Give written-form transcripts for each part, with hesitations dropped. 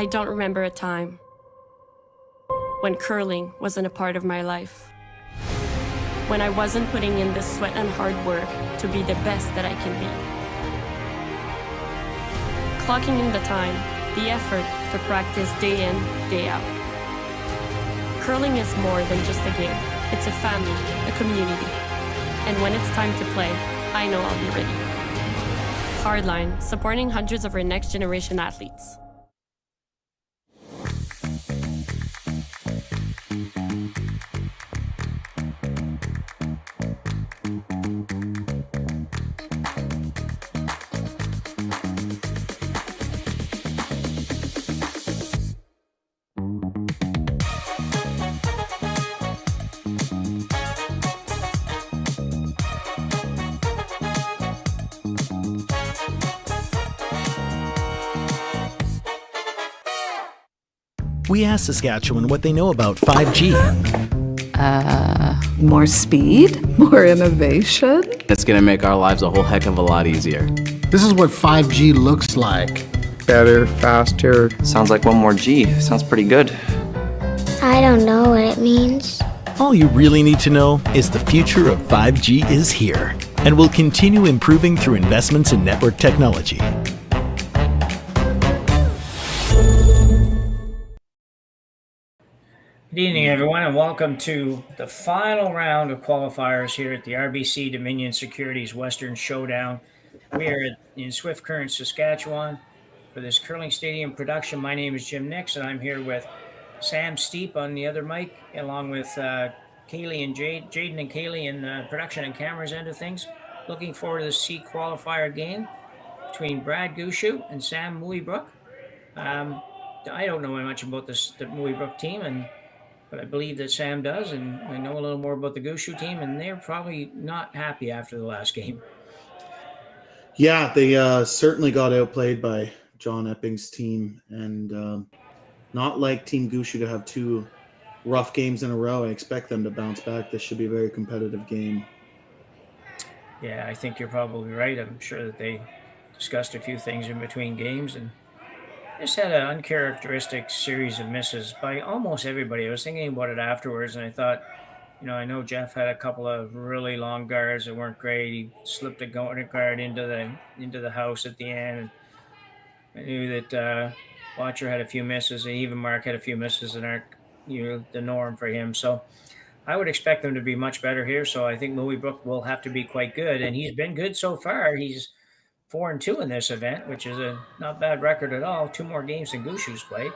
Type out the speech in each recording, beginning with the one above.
I don't remember a time when curling wasn't a part of my life. When I wasn't putting in the sweat and hard work to be the best that I can be. Clocking in the time, the effort to practice day in, day out. Curling is more than just a game. It's a family, a community. And when it's time to play, I know I'll be ready. Hardline, supporting hundreds of our next generation athletes. We asked Saskatchewan what they know about 5G. More speed, more innovation. It's gonna make our lives a whole heck of a lot easier. This is what 5G looks like. Better, faster. Sounds like one more G. Sounds pretty good. I don't know what it means. All you really need to know is the future of 5G is here and will continue improving through investments in network technology. Good evening, everyone, and welcome to the final round of qualifiers here at the RBC Dominion Securities Western Showdown. We are in Swift Current, Saskatchewan for this curling stadium production. My name is Jim Nix, and I'm here with Sam Steep on the other mic, along with Cailey and Jaiden and Cailey in the production and cameras end of things. Looking forward to the C qualifier game between Brad Gushue and Sam Mooibroek. I don't know much about the Mooibroek team, but I believe that Sam does, and I know a little more about the Gushue team, and they're probably not happy after the last game. Yeah, they certainly got outplayed by John Epping's team, and not like Team Gushue to have two rough games in a row. I expect them to bounce back. This should be a very competitive game. Yeah, I think you're probably right. I'm sure that they discussed a few things in between games, and just had an uncharacteristic series of misses by almost everybody. I was thinking about it afterwards, and I thought, I know Jeff had a couple of really long guards that weren't great. He slipped a guard into the house at the end. And I knew that Watcher had a few misses, and even Mark had a few misses that aren't the norm for him. So I would expect them to be much better here. So I think Mooibroek will have to be quite good, and he's been good so far. He's 4-2 in this event, which is a not bad record at all. 2 more games than Gushue's played.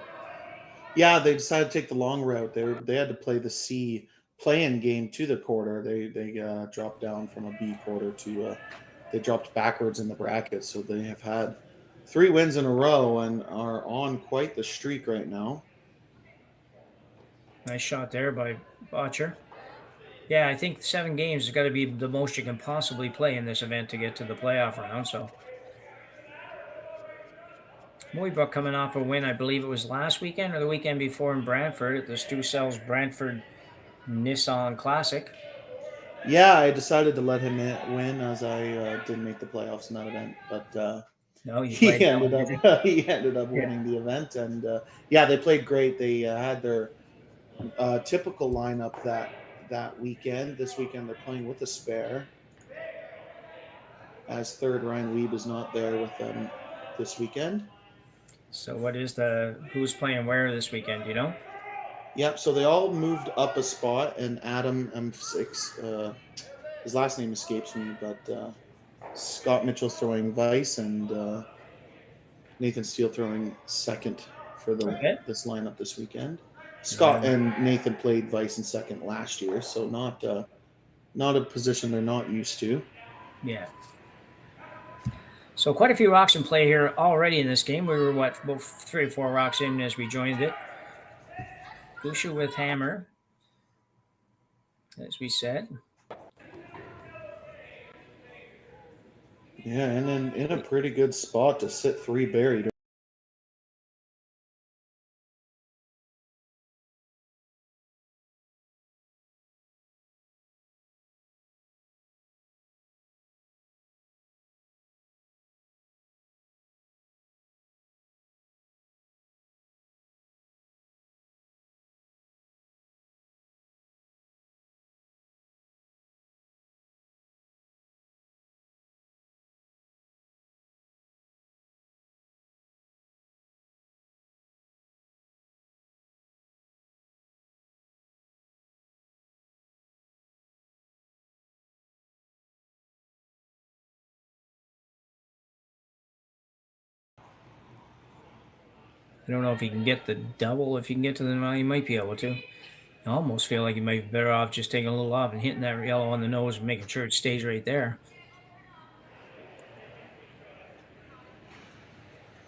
Yeah, they decided to take the long route. They had to play the C play-in game to the quarter. They dropped down from a B quarter to they dropped backwards in the bracket. So they have had 3 wins in a row and are on quite the streak right now. Nice shot there by Botcher. Yeah, I think 7 games has got to be the most you can possibly play in this event to get to the playoff round. So Mooibroek coming off a win, I believe it was last weekend or the weekend before in Brantford at the Stu Sells Brantford Nissan Classic. Yeah, I decided to let him win as I didn't make the playoffs in that event, but no, he ended up winning the event, and yeah, they played great. They had their typical lineup that weekend. This weekend they're playing with a spare, as third Ryan Weeb is not there with them this weekend. So who's playing where this weekend, do you know? Yep, so they all moved up a spot, and Adam M6, his last name escapes me, but Scott Mitchell throwing vice, and Nathan Steele throwing second for this lineup this weekend. Scott and Nathan played vice and second last year, so not a position they're not used to. Yeah. So quite a few rocks in play here already in this game. We were, about 3 or 4 rocks in as we joined it. Gushue with hammer, as we said. Yeah, and in a pretty good spot to sit 3 buried. I don't know if he can get the double. If he can get to the well, he might be able to. I almost feel like he might be better off just taking a little off and hitting that yellow on the nose and making sure it stays right there.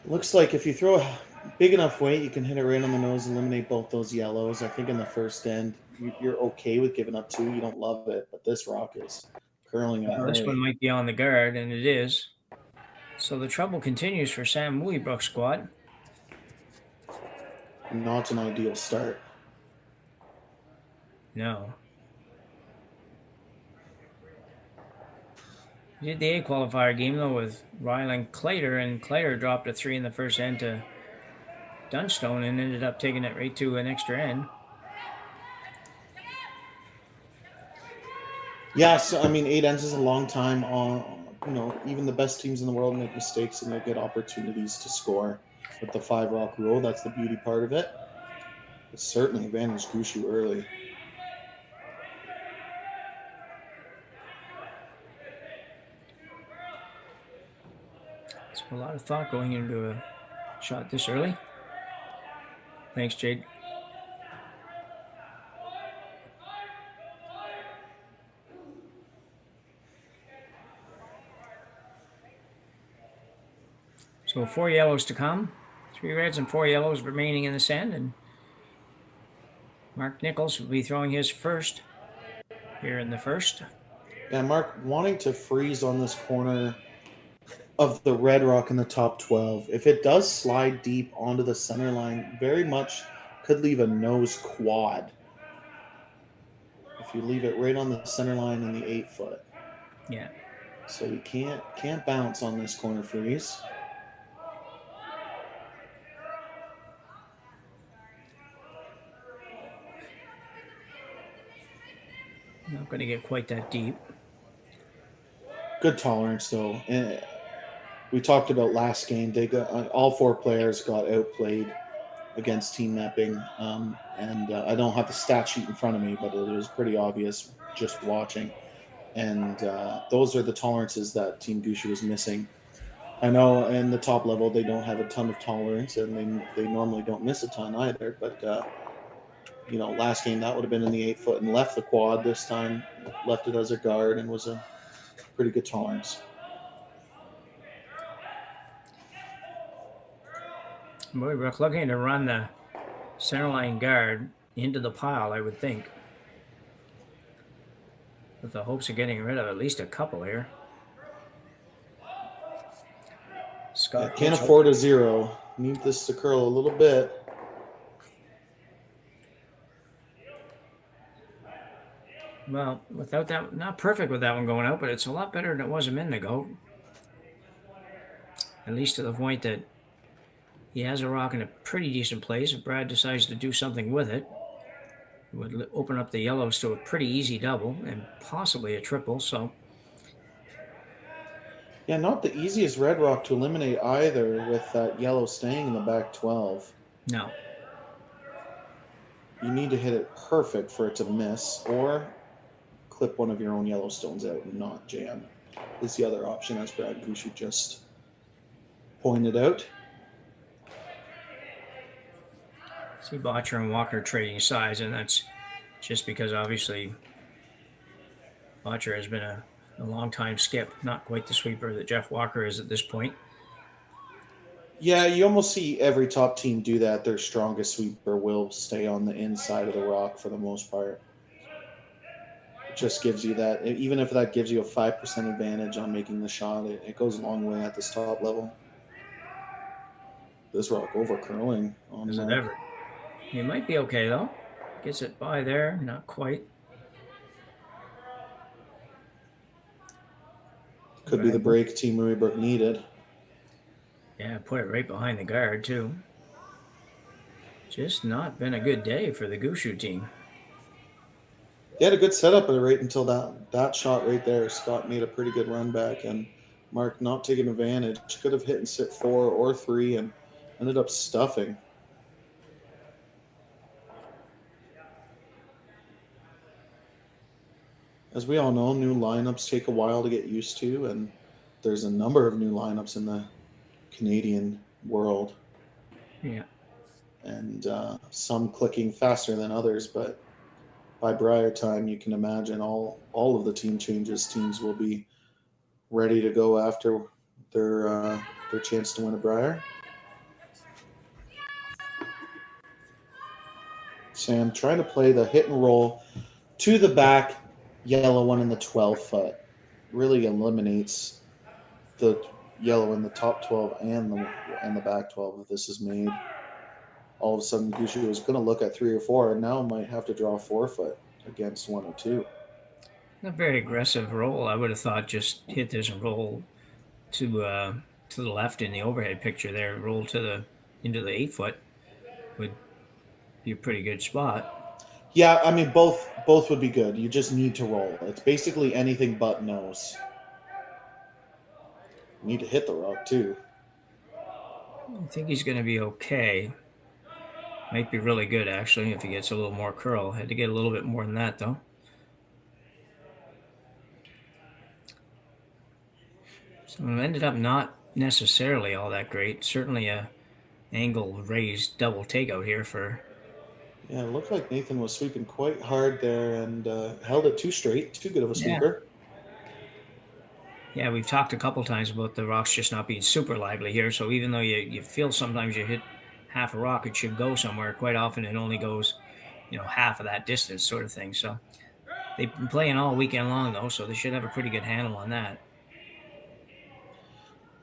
Looks like if you throw a big enough weight, you can hit it right on the nose, eliminate both those yellows. I think in the first end, you're okay with giving up 2. You don't love it, but this rock is curling out. Well, this one might be on the guard, and it is. So the trouble continues for Sam Mooibroek squad. Not an ideal start. No. We did the A qualifier game, though, with Ryland Claytor, and Claytor dropped a 3 in the first end to Dunstone and ended up taking it right to an extra end. Yeah, so I mean, 8 ends is a long time. Even the best teams in the world make mistakes and they get opportunities to score with the 5 rock rule. That's the beauty part of it. It's certainly advantaged Gushue early. So a lot of thought going into a shot this early. Thanks, Jade. So 4 yellows to come. 3 reds and 4 yellows remaining in this end. And Mark Nichols will be throwing his first here in the first. Yeah, Mark wanting to freeze on this corner of the red rock in the top 12. If it does slide deep onto the center line, very much could leave a nose quad. If you leave it right on the center line in the 8 foot. Yeah. So you can't bounce on this corner freeze. Not going to get quite that deep. Good tolerance, though. And we talked about last game. They got all 4 players got outplayed against team mapping, and I don't have the stat sheet in front of me, but it was pretty obvious just watching. And those are the tolerances that Team Gushue is missing. I know in the top level they don't have a ton of tolerance, and they normally don't miss a ton either. But last game that would have been in the 8 foot and left the quad. This time left it as a guard and was a pretty good tolerance. Mooibroek looking to run the centerline guard into the pile, I would think, with the hopes of getting rid of at least a couple here. Scott Can't afford a 0. Need this to curl a little bit. Well, without that, not perfect with that one going out, but it's a lot better than it was a minute ago. At least to the point that he has a rock in a pretty decent place. If Brad decides to do something with it, it would open up the yellows to a pretty easy double and possibly a triple. So, yeah, not the easiest red rock to eliminate either, with that yellow staying in the back 12. No. You need to hit it perfect for it to miss, or clip one of your own Yellowstones out and not jam. Is the other option, as Brad Gushue just pointed out. See Botcher and Walker trading sides, and that's just because obviously Botcher has been a long time skip, not quite the sweeper that Jeff Walker is at this point. Yeah, you almost see every top team do that. Their strongest sweeper will stay on the inside of the rock for the most part. It just gives you that, even if that gives you a 5% advantage on making the shot, it goes a long way at this top level. This rock over curling on Is it ever? He might be okay though. Gets it by there, not quite. Could be the break Team Mooibroek needed. Yeah, put it right behind the guard too. Just not been a good day for the Gushue team. He had a good setup right until that shot right there. Scott made a pretty good run back, and Mark not taking advantage. Could have hit and sit 4 or 3 and ended up stuffing. As we all know, new lineups take a while to get used to, and there's a number of new lineups in the Canadian world. Yeah. and some clicking faster than others. But by Briar time, you can imagine all of the team changes. Teams will be ready to go after their chance to win a Briar. Sam trying to play the hit and roll to the back yellow one in the 12 foot. Really eliminates the yellow in the top 12 and the back 12 if this is made. All of a sudden, Gushue was going to look at 3 or 4 and now might have to draw 4 foot against 1 or 2. A very aggressive roll. I would have thought just hit this and roll to the left in the overhead picture there. Roll into the 8 foot would be a pretty good spot. Yeah, I mean both would be good. You just need to roll. It's basically anything but nose. You need to hit the rock too. I think he's going to be okay. Might be really good actually if he gets a little more curl. Had to get a little bit more than that though. So it ended up not necessarily all that great. Certainly a angle raised double takeout here for. Yeah, it looked like Nathan was sweeping quite hard there and held it too straight. Too good of a sweeper. Yeah, we've talked a couple times about the rocks just not being super lively here. So even though you feel sometimes you hit half a rock, it should go somewhere. Quite often it only goes, half of that distance sort of thing. So they've been playing all weekend long though, so they should have a pretty good handle on that.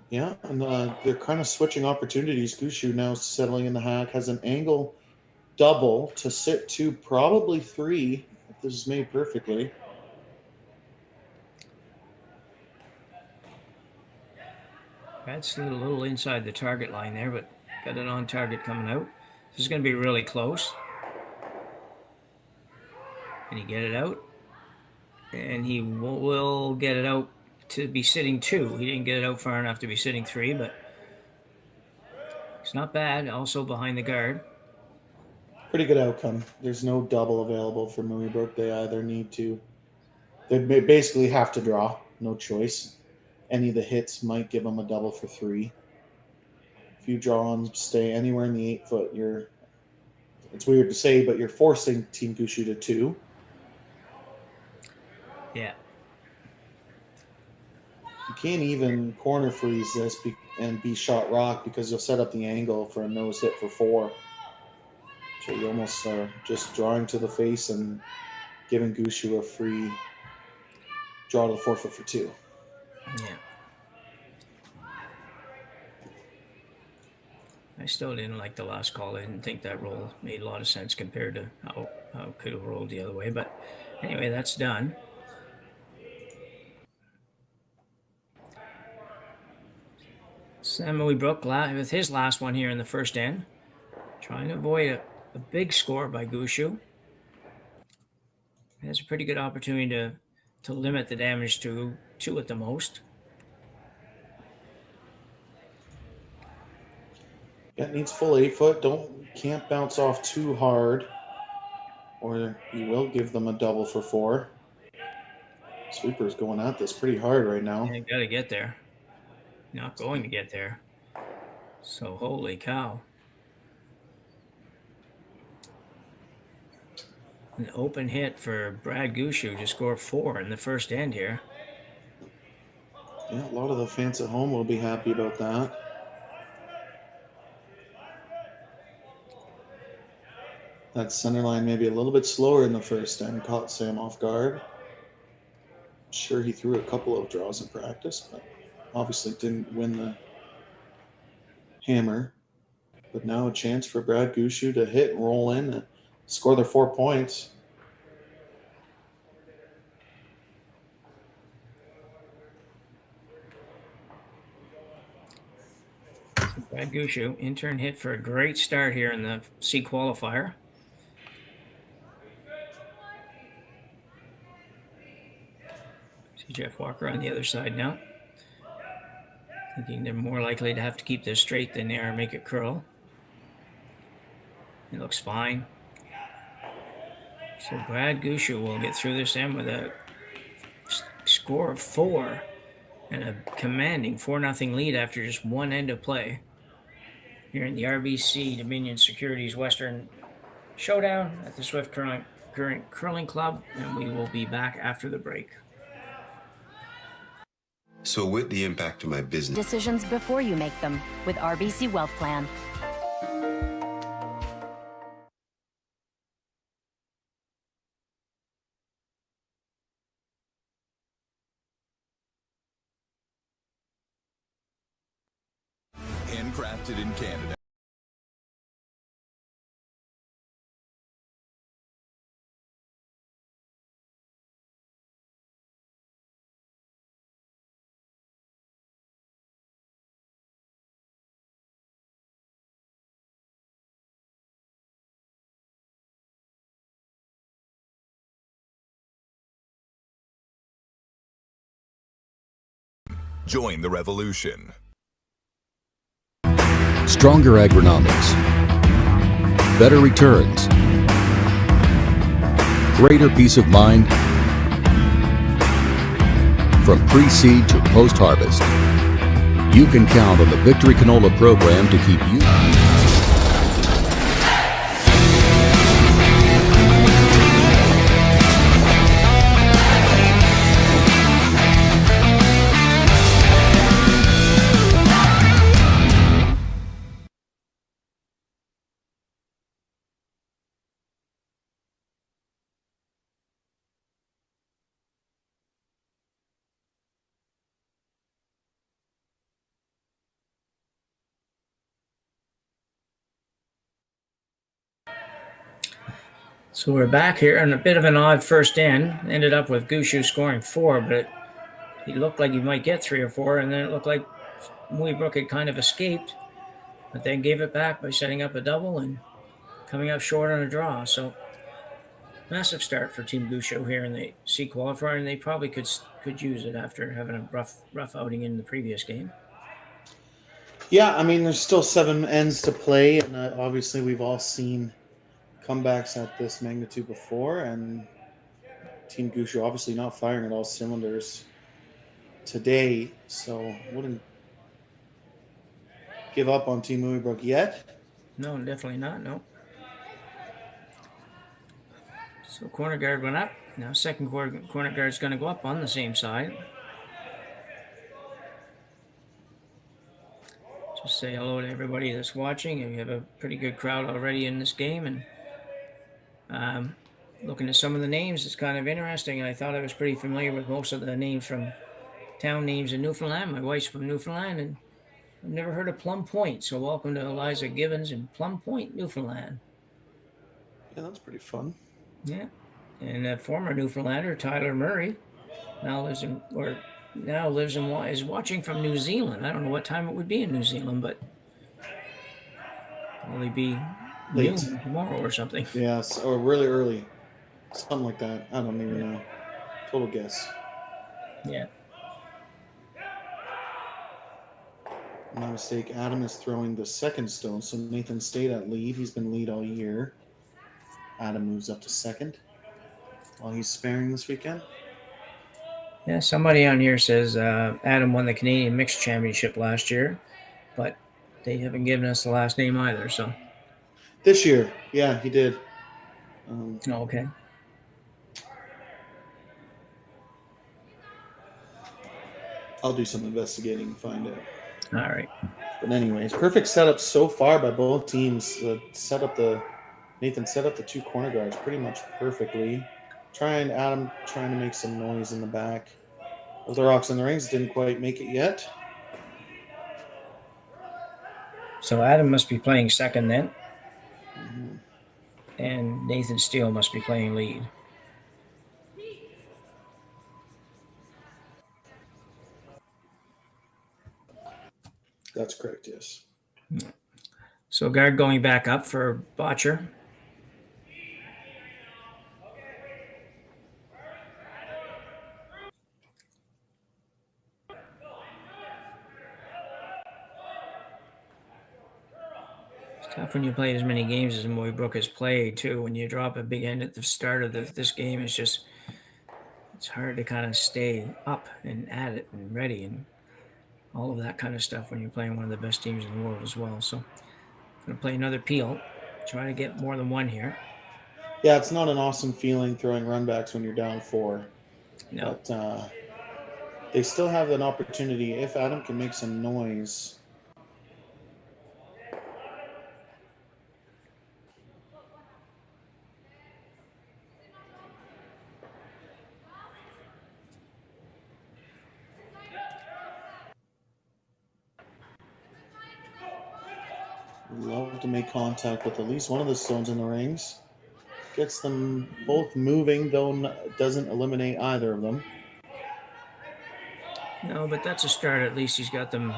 Yeah, and they're kind of switching opportunities. Gushue now settling in the hack, has an angle double to sit to probably 3 if this is made perfectly. Brad slid a little inside the target line there, but got it on target coming out. This is going to be really close. Can he get it out? And he will get it out to be sitting 2. He didn't get it out far enough to be sitting 3, but it's not bad. Also behind the guard. Pretty good outcome. There's no double available for Mooibroek. They basically have to draw. No choice. Any of the hits might give them a double for 3. If you draw and stay anywhere in the 8 foot, it's weird to say, but you're forcing Team Gushue to 2. Yeah. You can't even corner freeze this and be shot rock because you'll set up the angle for a nose hit for 4. So you almost are just drawing to the face and giving Gushue a free draw to the 4 foot for 2. Yeah. I still didn't like the last call. I didn't think that roll made a lot of sense compared to how it could have rolled the other way. But anyway, that's done. Sam Mooibroek with his last one here in the first end. Trying to avoid a big score by Gushue. Has a pretty good opportunity to limit the damage to 2 at the most. Yeah, it needs full 8 foot. Can't bounce off too hard, or you will give them a double for 4. Sweeper's going at this pretty hard right now. You got to get there. Not going to get there. So holy cow. An open hit for Brad Gushue to score 4 in the first end here. Yeah, a lot of the fans at home will be happy about that. That center line maybe a little bit slower in the first end caught Sam off guard. Sure, he threw a couple of draws in practice, but obviously didn't win the hammer. But now a chance for Brad Gushue to hit and roll in and score their 4 points. Brad Gushue, intern hit for a great start here in the C qualifier. See Jeff Walker on the other side now. Thinking they're more likely to have to keep this straight than they are make it curl. It looks fine. So Brad Gushue will get through this end with a score of 4 and a commanding 4-0 lead after just one end of play. here in the RBC Dominion Securities Western Showdown at the Swift Curling Club, and we will be back after the break. So with the impact to my business. Decisions before you make them with RBC Wealth Plan. Handcrafted in Canada. Join the revolution. Stronger agronomics, better returns, greater peace of mind from pre-seed to post-harvest. You can count on the Victory Canola program to keep you. So we're back here, and a bit of an odd first in. Ended up with Gushue scoring 4, but he looked like he might get 3 or 4, and then it looked like Mooibroek had kind of escaped, but then gave it back by setting up a double and coming up short on a draw. So massive start for Team Gushue here in the C qualifier, and they probably could use it after having a rough outing in the previous game. Yeah, I mean, there's still 7 ends to play, and obviously we've all seen comebacks at this magnitude before, and Team Gushue obviously not firing at all cylinders today, so wouldn't give up on Team Mooibroek yet. No, definitely not, no. So corner guard went up. Now second corner guard's going to go up on the same side. Just say hello to everybody that's watching. We have a pretty good crowd already in this game, and looking at some of the names, it's kind of interesting. I thought I was pretty familiar with most of the names from town names in Newfoundland. My wife's from Newfoundland, and I've never heard of Plum Point. So welcome to Eliza Gibbons in Plum Point, Newfoundland. Yeah, that's pretty fun. Yeah, and a former Newfoundlander, Tyler Murray, is watching from New Zealand. I don't know what time it would be in New Zealand, but probably be late tomorrow or something. Yes, or really early, something like that. I don't even know. Total guess. Yeah. My mistake. Adam is throwing the second stone, so Nathan stayed at lead. He's been lead all year. Adam moves up to second while he's sparing this weekend. Yeah, somebody on here says Adam won the Canadian Mixed Championship last year, but they haven't given us the last name either. So this year, yeah, he did. Okay. I'll do some investigating and find out. All right. But anyways, perfect setup so far by both teams. Nathan set up the 2 corner guards pretty much perfectly. Adam trying to make some noise in the back of the Rocks and the Rings. Didn't quite make it yet. So Adam must be playing second then. Mm-hmm. And Nathan Steele must be playing lead. That's correct, yes. So guard going back up for Botcher. It's tough when you play as many games as Mooibroek has played, too. When you drop a big end at the start of this game, it's hard to kind of stay up and at it and ready and all of that kind of stuff when you're playing one of the best teams in the world as well. So Gonna play another peel. Try to get more than one here. Yeah, it's not an awesome feeling throwing runbacks when you're down 4. No. But they still have an opportunity if Adam can make some noise. Love to make contact with at least one of the stones in the rings. Gets them both moving, though doesn't eliminate either of them. No, but that's a start. At least he's got them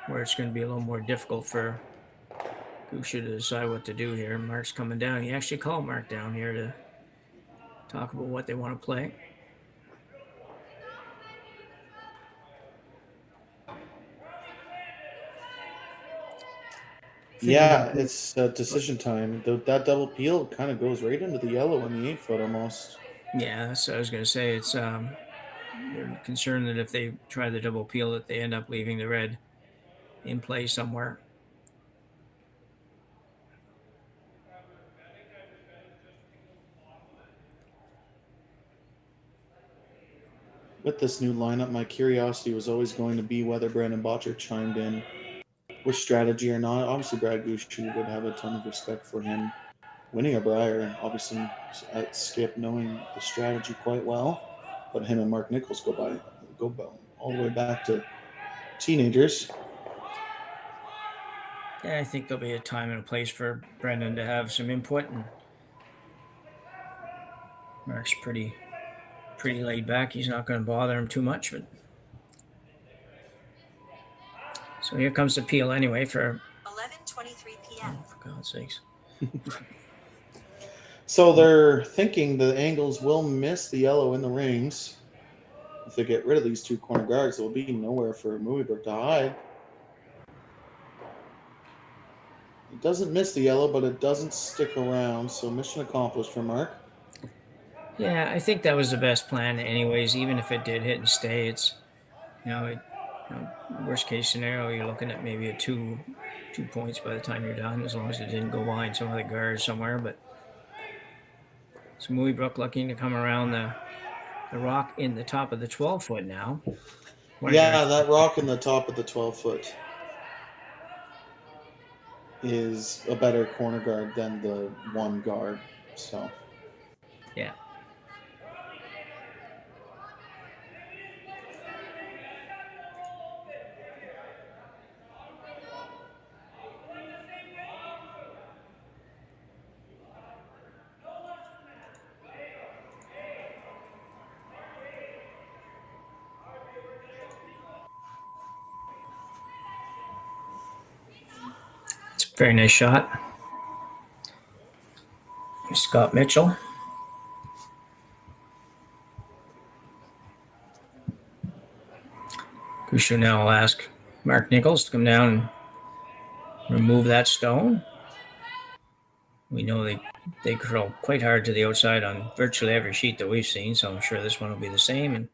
where it's going to be a little more difficult for Gushue to decide what to do here. Mark's coming down. He actually called Mark down here to talk about what they want to play. Yeah, it's decision time. That double peel kind of goes right into the yellow in the 8 foot almost. Yeah, that's what I was going to say. It's they're concerned that if they try the double peel, that they end up leaving the red in play somewhere. With this new lineup, my curiosity was always going to be whether Brandon Botcher chimed in with strategy or not. Obviously, Brad Gushue would have a ton of respect for him winning a Brier. Obviously, at Skip knowing the strategy quite well, but him and Mark Nichols go all the way back to teenagers. Yeah, I think there'll be a time and a place for Brendan to have some input, and Mark's pretty laid back. He's not going to bother him too much, but so here comes the peel anyway for 11:23 p.m. Oh, for God's sakes. So they're thinking the Angles will miss the yellow in the rings. If they get rid of these 2 corner guards, there will be nowhere for Mooibroek to hide. It doesn't miss the yellow, but it doesn't stick around, so mission accomplished for Mark. Yeah, I think that was the best plan anyways, even if it did hit and stay. It's, worst case scenario, you're looking at maybe a 2 points by the time you're done, as long as it didn't go behind some of the guards somewhere. But it's Mooibroek looking to come around the rock in the top of the 12 foot now. Yeah, that rock in the top of the 12 foot is a better corner guard than the 1 guard. So, yeah. Very nice shot. Scott Mitchell. Gushue now will ask Mark Nichols to come down and remove that stone. We know they curl quite hard to the outside on virtually every sheet that we've seen, so I'm sure this one will be the same. And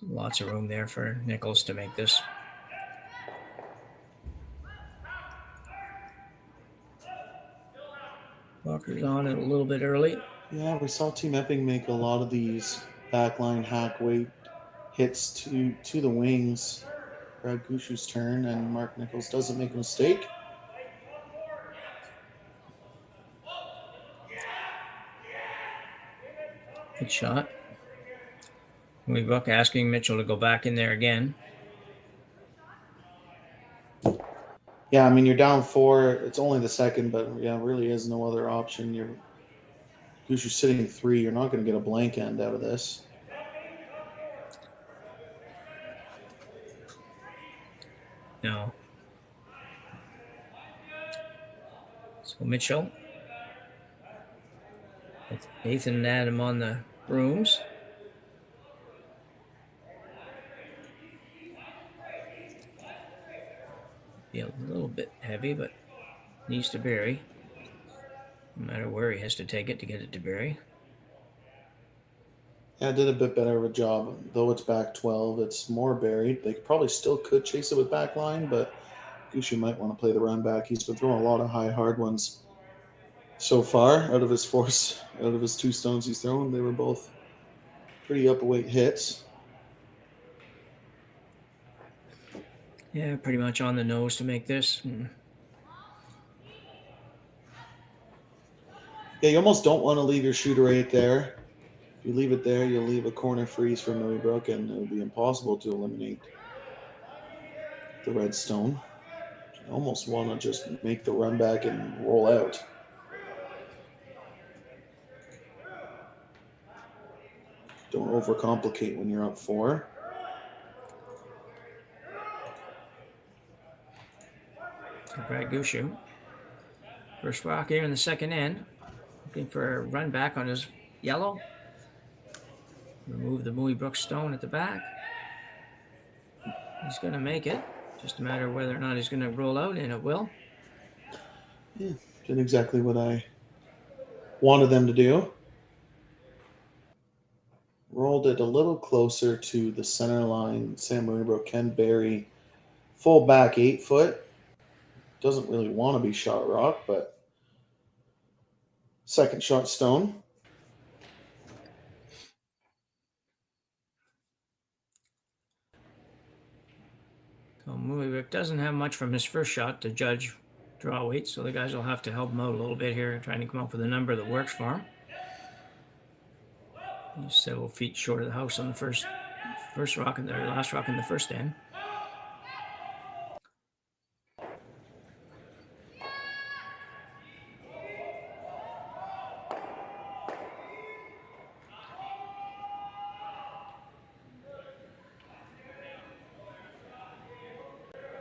lots of room there for Nichols to make this. Walker's on it a little bit early. Yeah, we saw Team Epping make a lot of these backline hack weight hits to the wings. Brad Gushue's turn, and Mark Nichols doesn't make a mistake. Good shot. Mooibroek asking Mitchell to go back in there again. Yeah, I mean, you're down 4. It's only the second, but yeah, really is no other option. Gushue's sitting 3. You're not going to get a blank end out of this. No. So Mitchell with Nathan and Adam on the brooms. Be a little bit heavy, but needs to bury. No matter where he has to take it to get it to bury. Yeah, did a bit better of a job. Though it's back 12, it's more buried. They probably still could chase it with back line, but Gushue might want to play the run back. He's been throwing a lot of high, hard ones so far out of his force, out of his 2 stones he's thrown. They were both pretty upweight hits. Yeah, pretty much on the nose to make this. Yeah, you almost don't want to leave your shooter right there. If you leave it there, you'll leave a corner freeze for Mooibroek, and it'll be impossible to eliminate the red stone. You almost want to just make the run back and roll out. Don't overcomplicate when you're up 4. Brad Gushue. First rock here in the second end. Looking for a run back on his yellow. Remove the Mooibroek stone at the back. He's going to make it. Just a matter of whether or not he's going to roll out, and it will. Yeah, did exactly what I wanted them to do. Rolled it a little closer to the center line. Sam Mooibroek can bury full back 8 foot. Doesn't really want to be shot rock, but second shot stone. So Mooibroek doesn't have much from his first shot to judge draw weight, so the guys will have to help him out a little bit here, trying to come up with a number that works for him. He's several feet short of the house on the first rock and the last rock in the first end.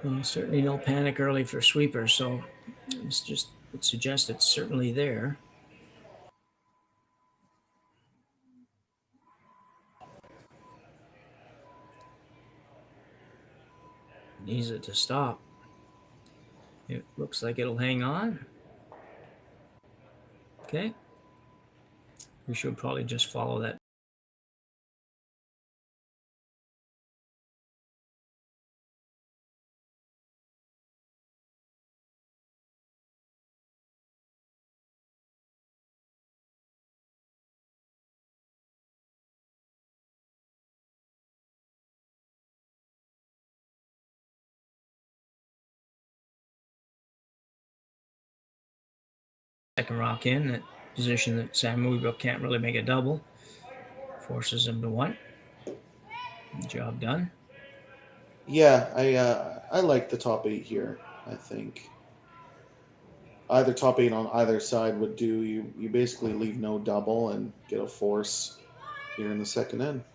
Well, certainly no panic early for sweepers, so it's just would suggest it's certainly there. Needs it to stop. It looks like it'll hang on. Okay. We should probably just follow that. Second rock in that position that Sam Mooibroek can't really make a double. Forces him to 1. Job done. Yeah, I like the top 8 here. I think either top 8 on either side would do. You basically leave no double and get a force here in the second end.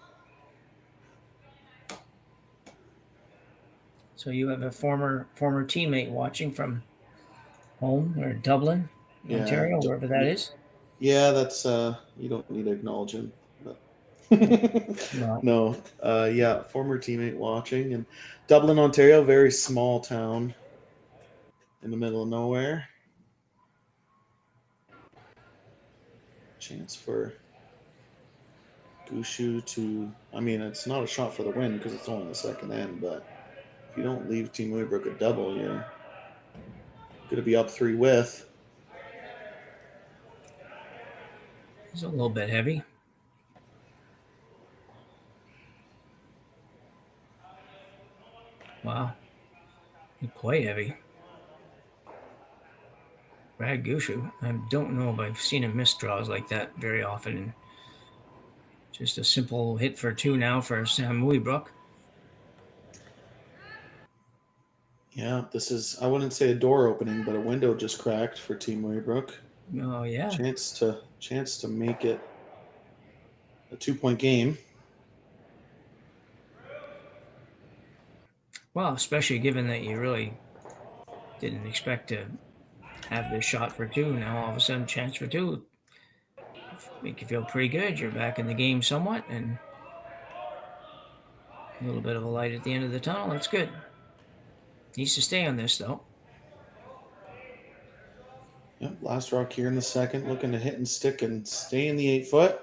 So you have a former teammate watching from home or Dublin, Ontario, wherever that is. Yeah, that's you don't need to acknowledge him. But no. Yeah, former teammate watching in Dublin, Ontario, very small town in the middle of nowhere. Chance for Gushue to, I mean, it's not a shot for the win because it's only the second end, but if you don't leave Team Mooibroek a double, you're going to be up 3 with. It's a little bit heavy. Wow. Quite heavy. Brad Gushue. I don't know if I've seen him miss draws like that very often. And just a simple hit for 2 now for Sam Mooibroek. Yeah, this is, I wouldn't say a door opening, but a window just cracked for Team Mooibroek. Oh, yeah. Chance to make it a 2-point game. Well, especially given that you really didn't expect to have this shot for 2. Now all of a sudden, chance for 2. Make you feel pretty good. You're back in the game somewhat, and a little bit of a light at the end of the tunnel. That's good. Needs to stay on this, though. Yep, last rock here in the second, looking to hit and stick and stay in the 8 foot.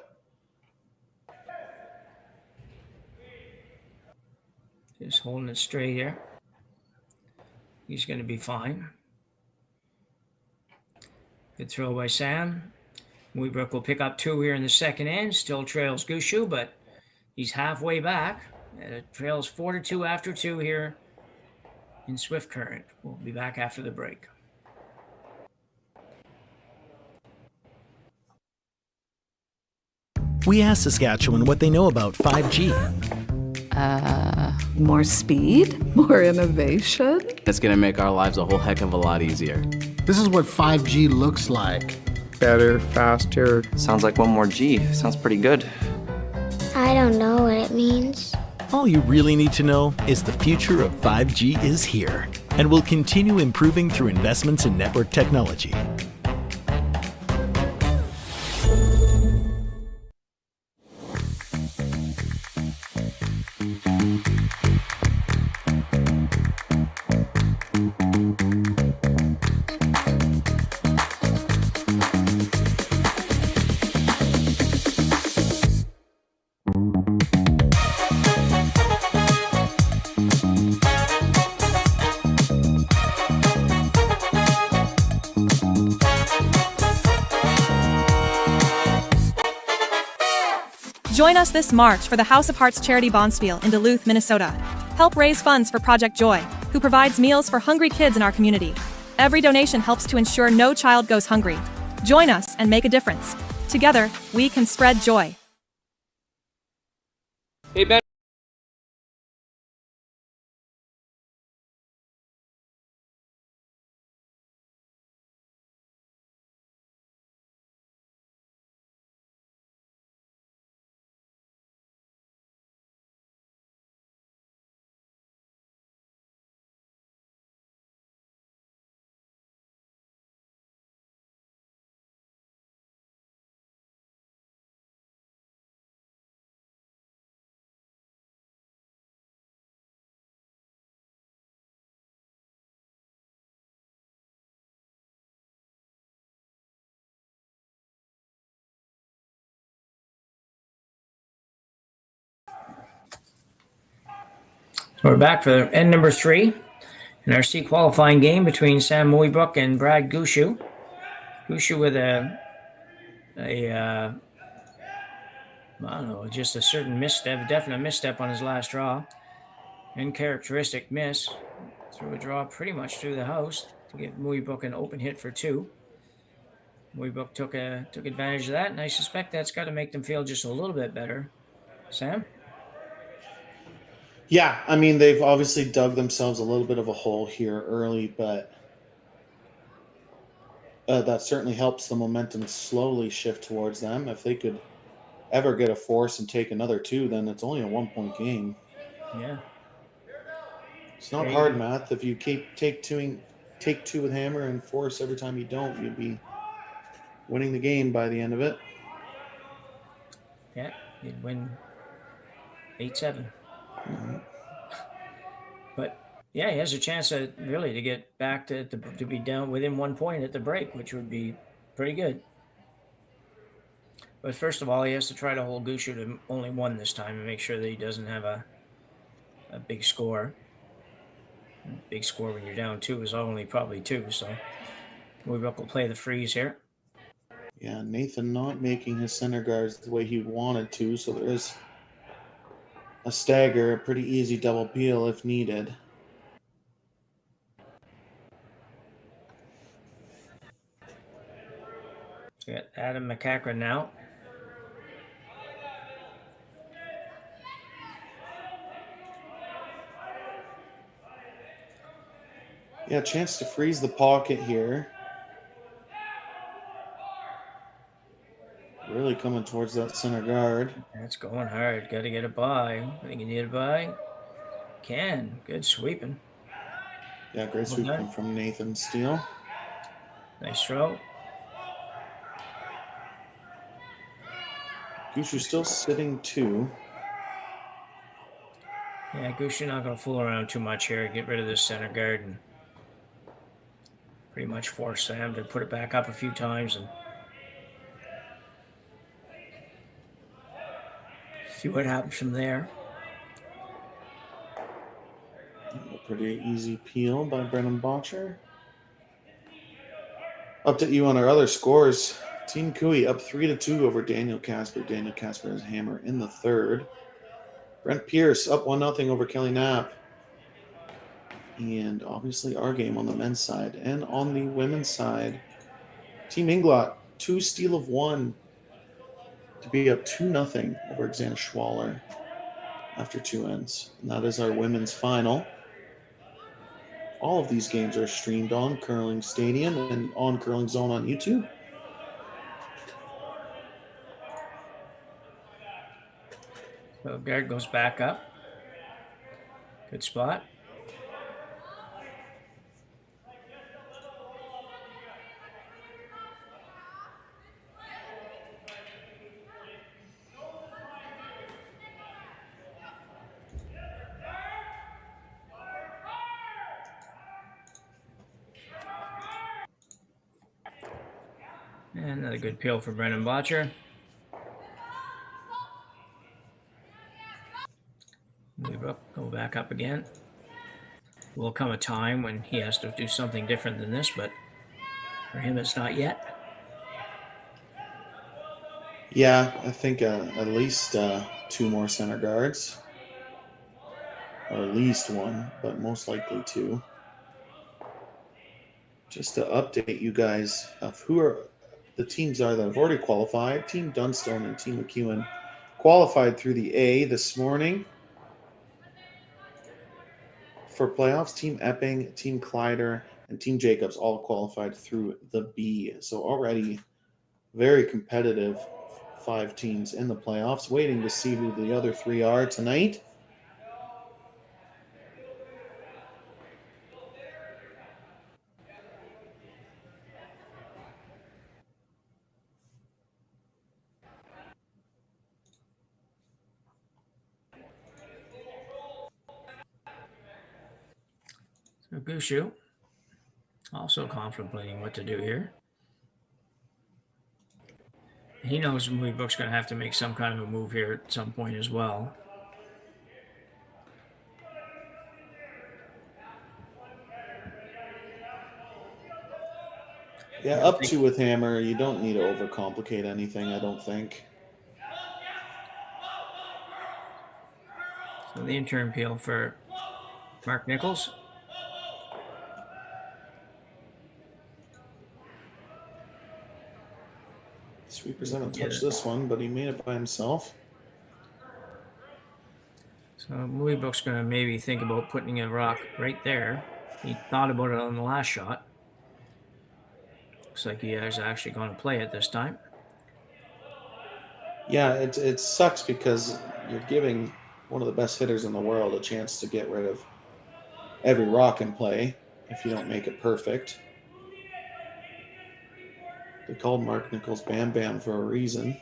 Just holding it straight here. He's going to be fine. Good throw by Sam. Mooibroek will pick up 2 here in the second end. Still trails Gushue, but he's halfway back. It trails 4-2 after 2 here in Swift Current. We'll be back after the break. We asked Saskatchewan what they know about 5G. More speed? More innovation? It's gonna make our lives a whole heck of a lot easier. This is what 5G looks like. Better, faster. Sounds like 1 more G. Sounds pretty good. I don't know what it means. All you really need to know is the future of 5G is here and will continue improving through investments in network technology. Join us this March for the House of Hearts Charity Bonspiel in Duluth, Minnesota. Help raise funds for Project Joy, who provides meals for hungry kids in our community. Every donation helps to ensure no child goes hungry. Join us and make a difference. Together, we can spread joy. Hey, Ben. We're back for end number 3 in our C qualifying game between Sam Mooibroek and Brad Gushue. Gushue with I don't know, just a certain misstep, definite misstep on his last draw. Uncharacteristic miss. Threw a draw pretty much through the house to give Mooibroek an open hit for 2. Mooibroek took advantage of that, and I suspect that's got to make them feel just a little bit better. Sam? Yeah, I mean, they've obviously dug themselves a little bit of a hole here early, but that certainly helps the momentum slowly shift towards them. If they could ever get a force and take another 2, then it's only a 1-point game. Yeah. It's not hard math. If you take two with hammer and force every time you don't, you'd be winning the game by the end of it. Yeah, you'd win 8-7. Mm-hmm. But yeah, he has a chance to get back to be down within 1 point at the break, which would be pretty good. But first of all, he has to try to hold Gushue to only 1 this time and make sure that he doesn't have a big score. Big score when you're down 2 is only probably 2, so Mooibroek will play the freeze here. Yeah, Nathan not making his center guards the way he wanted to, so there is a stagger, a pretty easy double peel if needed. We got Adam McCachran now. Yeah, chance to freeze the pocket here. Really coming towards that center guard. That's going hard. Got to get a bye. I think you need a bye. Can. Good sweeping. Yeah, great sweeping from Nathan Steele. Nice throw. Gushue still sitting 2. Yeah, Gushue not going to fool around too much here. Get rid of this center guard and pretty much force Sam to put it back up a few times and see what happens from there. Pretty easy peel by Brennan Botcher. Update you on our other scores. Team Cooey up 3-2 over Daniel Casper. Daniel Casper has hammer in the third. Brent Pierce up 1-0 over Kelly Knapp. And obviously our game on the men's side. And on the women's side, Team Inglot, 2 steal of 1 to be up 2-0 over Xana Schwaller after 2 ends. And that is our women's final. All of these games are streamed on Curling Stadium and on Curling Zone on YouTube. So guard goes back up. Good spot. And another good peel for Brendan Botcher. Mooibroek go back up again. Will come a time when he has to do something different than this, but for him it's not yet. Yeah, I think at least 2 more center guards. Or at least 1, but most likely 2. Just to update you guys of who are the teams are that have already qualified. Team Dunstone and Team McEwen qualified through the A this morning. For playoffs, Team Epping, Team Kleider, and Team Jacobs all qualified through the B. So already very competitive 5 teams in the playoffs. Waiting to see who the other 3 are tonight. So Gushue also contemplating what to do here. He knows Mooibroek's going to have to make some kind of a move here at some point as well. Yeah, up 2 with hammer. You don't need to overcomplicate anything, I don't think. So the intern peel for Mark Nichols. Sweepers haven't touched this one, but he made it by himself. So Mooibroek's going to maybe think about putting a rock right there. He thought about it on the last shot. Looks like he is actually going to play it this time. Yeah, it sucks because you're giving one of the best hitters in the world a chance to get rid of every rock in play if you don't make it perfect. They called Mark Nichols Bam Bam for a reason.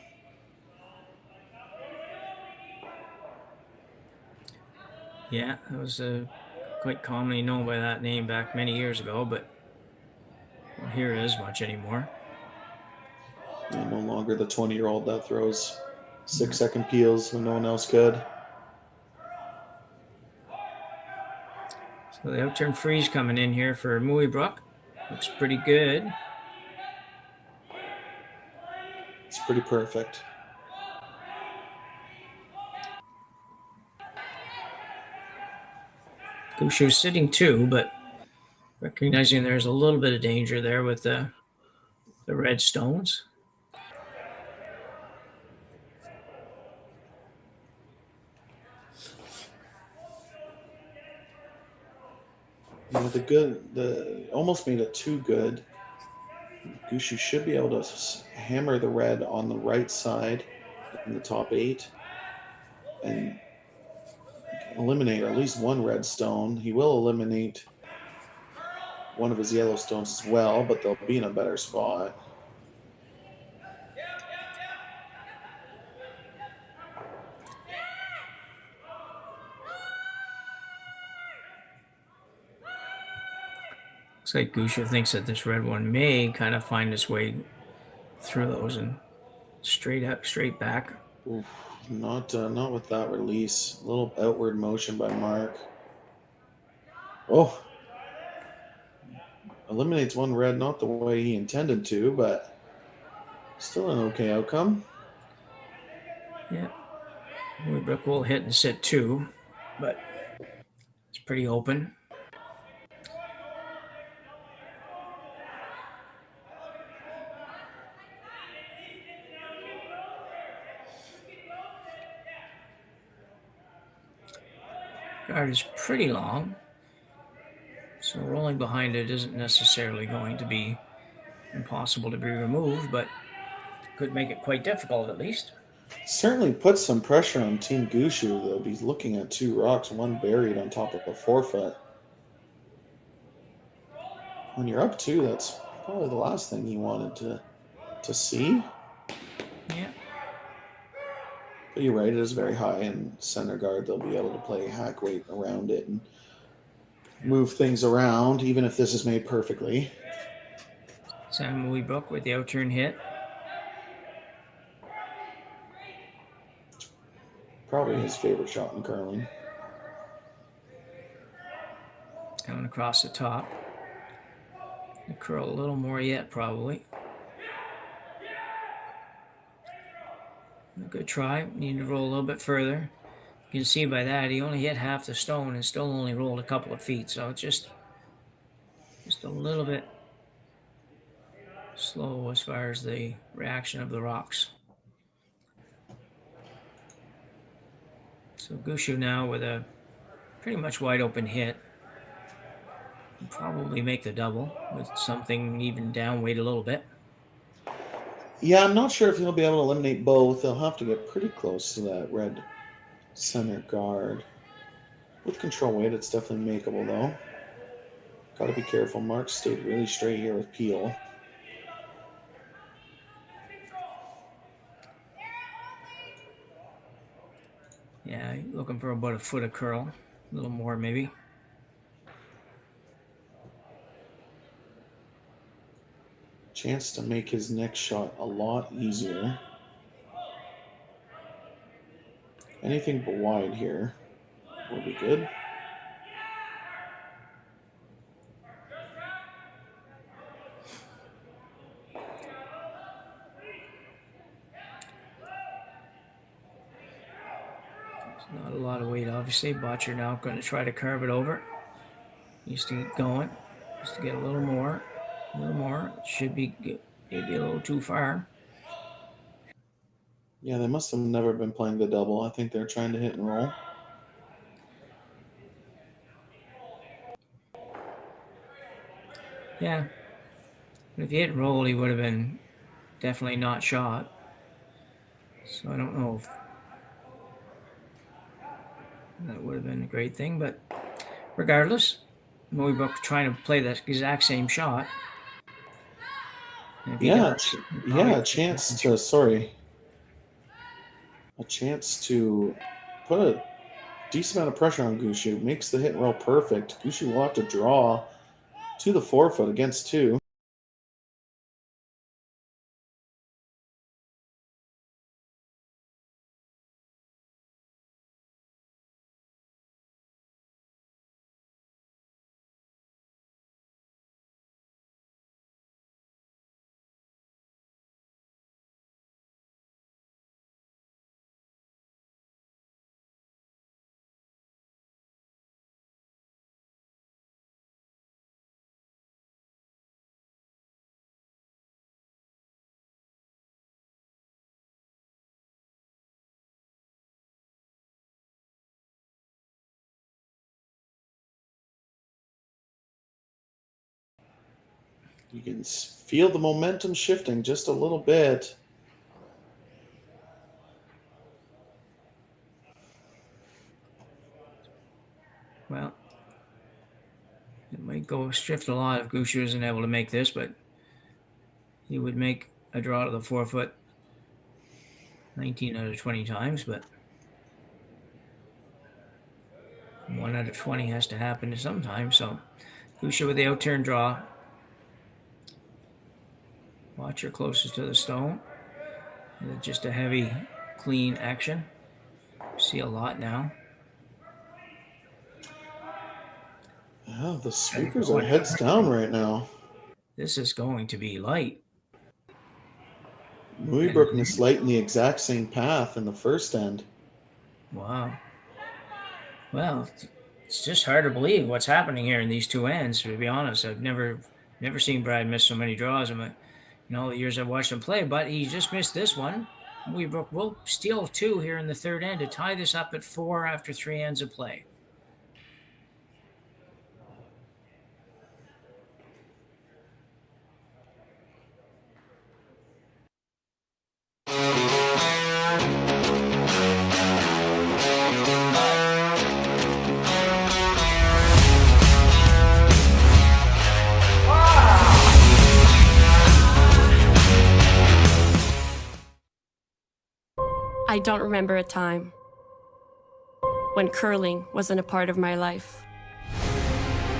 Yeah, it was quite commonly known by that name back many years ago, but I don't hear it as much anymore. Yeah, no longer the 20-year-old that throws 6-second peels when no one else could. So the outturn freeze coming in here for Mooibroek. Looks pretty good. It's pretty perfect. Gushue's sitting 2, but recognizing there's a little bit of danger there with the red stones. You know, the almost made it too good. Gushue should be able to hammer the red on the right side in the top 8 and eliminate at least 1 red stone. He will eliminate one of his yellow stones as well, but they'll be in a better spot. Looks like Gushue thinks that this red one may kind of find its way through those and straight back. Oof, not with that release. A little outward motion by Mark. Oh, eliminates one red, not the way he intended to, but still an okay outcome. Yeah. Mooibroek will hit and sit 2, but it's pretty open. Guard is pretty long, so rolling behind it isn't necessarily going to be impossible to be removed, but could make it quite difficult at least. Certainly puts some pressure on Team Gushue, though. He's looking at 2 rocks, one buried on top of a 4-foot. When you're up 2, that's probably the last thing you wanted to see. Yeah. But you're right, it is very high, and center guard, they'll be able to play hack weight around it and move things around, even if this is made perfectly. Sam Mooibroek with the outturn hit. Probably his favorite shot in curling. Coming across the top. Curl a little more yet, probably. A good try. Need to roll a little bit further. You can see by that he only hit half the stone and still only rolled a couple of feet. So it's just a little bit slow as far as the reaction of the rocks. So Gushue now with a pretty much wide open hit. Can probably make the double with something even down weight a little bit. Yeah, I'm not sure if he'll be able to eliminate both. They'll have to get pretty close to that red center guard. With control weight, it's definitely makeable, though. Got to be careful. Mark stayed really straight here with Peel. Yeah, looking for about a foot of curl. A little more, maybe. Chance to make his next shot a lot easier. Anything but wide here will be good. Not a lot of weight, obviously. Botcher now going to try to carve it over. Needs to keep going. Needs to get a little more. A little more. It should be maybe a little too far. Yeah, they must have never been playing the double. I think they're trying to hit and roll. Yeah. But if he hit and roll, he would have been definitely not shot. So I don't know if that would have been a great thing. But regardless, Mooibroek trying to play the exact same shot. Yeah, a chance to put a decent amount of pressure on Gushue. Makes the hit and roll perfect. Gushue will have to draw to the 4-foot against 2. You can feel the momentum shifting just a little bit. Well, it might go shift a lot if Gushue isn't able to make this, but he would make a draw to the 4-foot 19 out of 20 times, but 1 out of 20 has to happen sometimes. So Gushue with the outturn draw. Watcher closest to the stone. And just a heavy, clean action. See a lot now. Yeah, the speakers are heads down right now. This is going to be light. Mooibroek missed light in the exact same path in the first end. Wow. Well, it's just hard to believe what's happening here in these two ends. To be honest, I've never seen Brad miss so many draws in all the years I've watched him play. But he just missed this one. Mooibroek will steal 2 here in the third end to tie this up at 4 after 3 ends of play. I don't remember a time when curling wasn't a part of my life.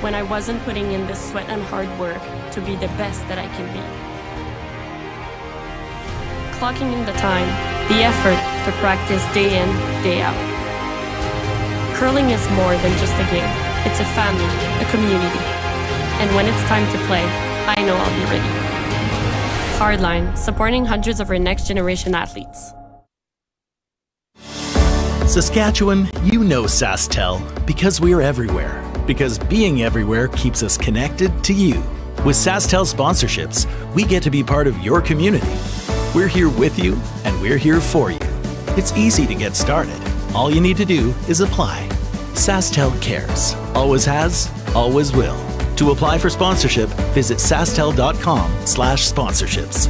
When I wasn't putting in the sweat and hard work to be the best that I can be. Clocking in the time, the effort to practice day in, day out. Curling is more than just a game. It's a family, a community. And when it's time to play, I know I'll be ready. Hardline, supporting hundreds of our next generation athletes. Saskatchewan, you know Sasktel because we're everywhere. Because being everywhere keeps us connected to you. With Sasktel sponsorships, we get to be part of your community. We're here with you, and we're here for you. It's easy to get started. All you need to do is apply. Sasktel cares. Always has, always will. To apply for sponsorship, visit sastel.com/sponsorships.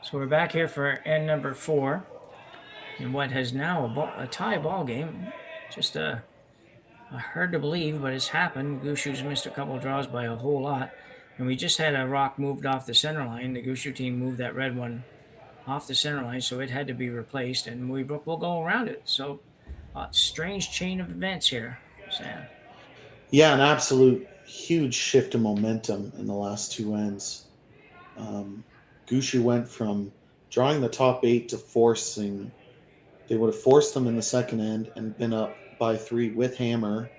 So we're back here for end number 4 in what has now a tie ball game. Just hard to believe, but it's happened. Gushue's missed a couple draws by a whole lot. And we just had a rock moved off the center line. The Gushue team moved that red one off the center line, so it had to be replaced, and Mooibroek will go around it. So strange chain of events here, Sam. Yeah, an absolute huge shift in momentum in the last 2 ends. Gushue went from drawing the top 8 to forcing. They would have forced them in the second end and been up by 3 with hammer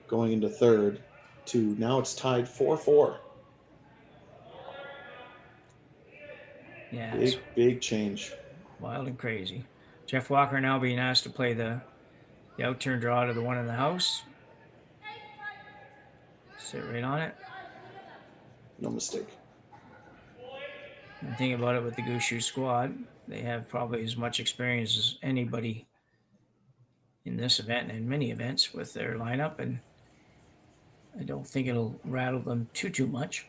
going into third to now it's tied 4-4. Yeah, big change. Wild and crazy. Jeff Walker now being asked to play the outturn draw to the one in the house. Sit right on it. No mistake. And think about it with the Gushue squad, they have probably as much experience as anybody in this event and in many events with their lineup, and I don't think it'll rattle them too much.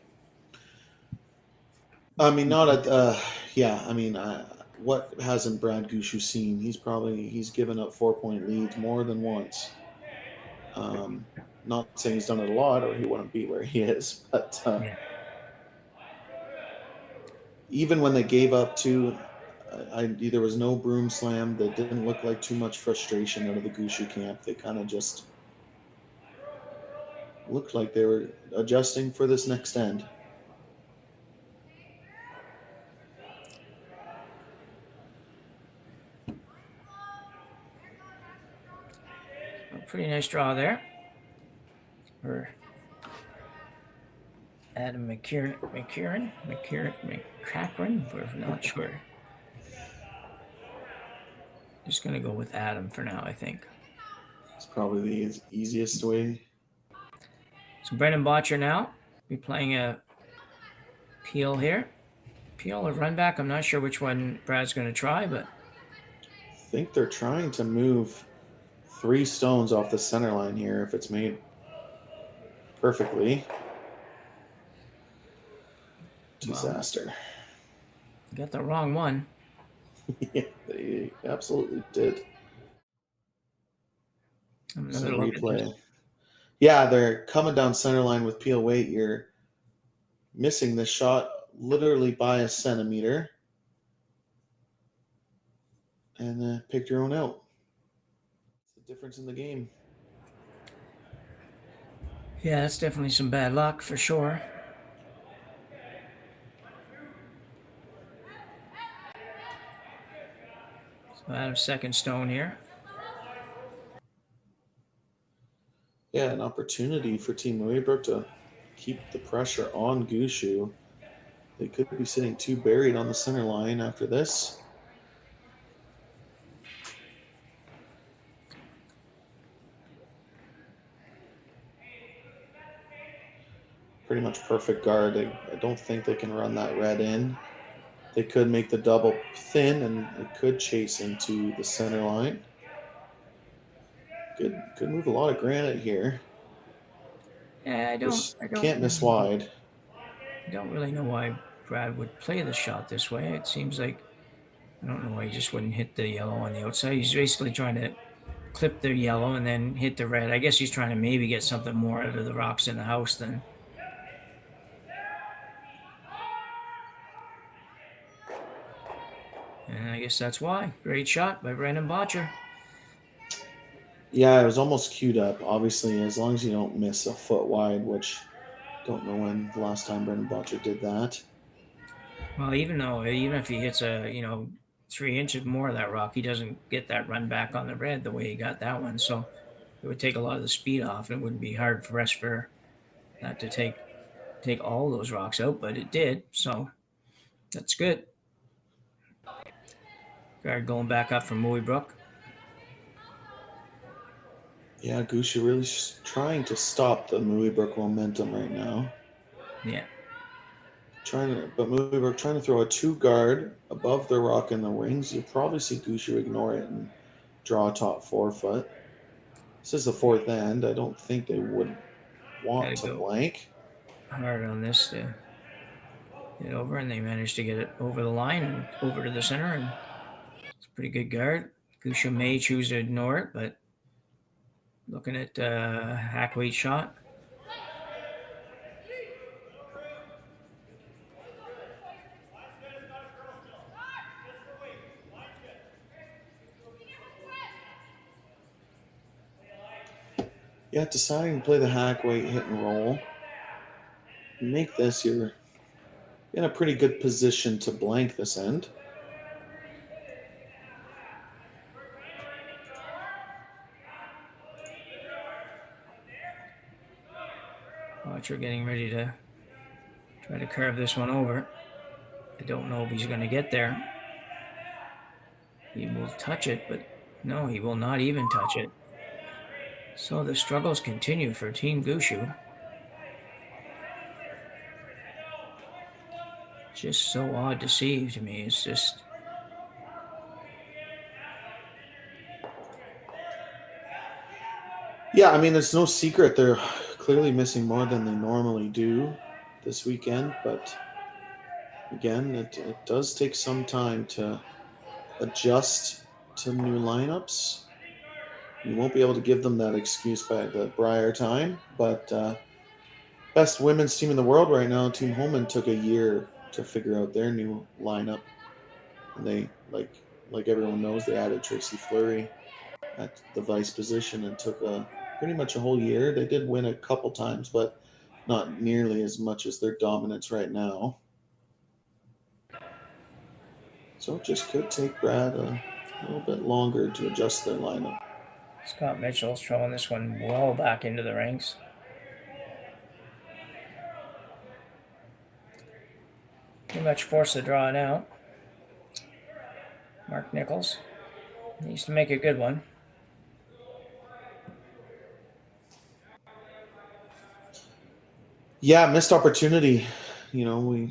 I mean, not at yeah. I mean, what hasn't Brad Gushue seen? He's given up 4-point leads more than once. Not saying he's done it a lot, or he wouldn't be where he is, but. Even when they gave up 2, there was no broom slam. That didn't look like too much frustration out of the Gushue camp. They kind of just looked like they were adjusting for this next end. A pretty nice draw there for Adam McCachran, we're not sure. Just going to go with Adam for now, I think. It's probably the easiest way. So Brendan Botcher now be playing a peel here. Peel or run back. I'm not sure which one Brad's going to try, but I think they're trying to move 3 stones off the center line here if it's made perfectly. Disaster. Well, got the wrong one. Yeah, they absolutely did. Another look at replay. Yeah, they're coming down center line with Peel weight. You're missing the shot literally by a centimeter. And picked your own out. It's the difference in the game. Yeah, that's definitely some bad luck for sure. So Adam's second stone here. Yeah, an opportunity for Team Mooibroek to keep the pressure on Gushue. They could be sitting 2 buried on the center line after this. Pretty much perfect guard. I don't think they can run that red in. They could make the double thin and it could chase into the center line. Could move a lot of granite here. Yeah, I don't can't miss wide. I don't really know why Brad would play the shot this way. It seems like, I don't know why he just wouldn't hit the yellow on the outside. He's basically trying to clip the yellow and then hit the red. I guess he's trying to maybe get something more out of the rocks in the house then. And I guess that's why. Great shot by Brendan Botcher. Yeah, it was almost queued up. Obviously, as long as you don't miss a foot wide, which don't know when the last time Brendan Botcher did that. Well, even if he hits 3 inches more of that rock, he doesn't get that run back on the red the way he got that one. So it would take a lot of the speed off. It wouldn't be hard for us for that to take all those rocks out, but it did. So that's good. Guard going back up from Mooibroek. Yeah, Gushue really trying to stop the Mooibroek momentum right now. Yeah. But Mooibroek trying to throw a 2 guard above the rock in the rings. You'll probably see Gushue ignore it and draw a top 4 foot. This is the 4th end. I don't think they would want to blank. Hard on this to get over, and they managed to get it over the line and over to the center, and it's a pretty good guard. Gushue may choose to ignore it, but looking at hack weight shot. Yeah, deciding to play the hack weight, hit and roll. You make this, you're in a pretty good position to blank this end. Watcher getting ready to try to curve this one over. I don't know if he's going to get there. He will touch it, but no, he will not even touch it. So the struggles continue for Team Gushue. Just so odd to see to me. It's just... Yeah, I mean, it's no secret they're clearly missing more than they normally do this weekend, but again, it does take some time to adjust to new lineups. You won't be able to give them that excuse by the Briar time, but best women's team in the world right now, Team Holman, took a year to figure out their new lineup. And they, like everyone knows, they added Tracy Fleury at the vice position and took pretty much a whole year. They did win a couple times, but not nearly as much as their dominance right now. So it just could take Brad a little bit longer to adjust their lineup. Scott Mitchell's throwing this one well back into the ranks. Pretty much forced the draw now. Mark Nichols needs to make a good one. Yeah, missed opportunity. You know,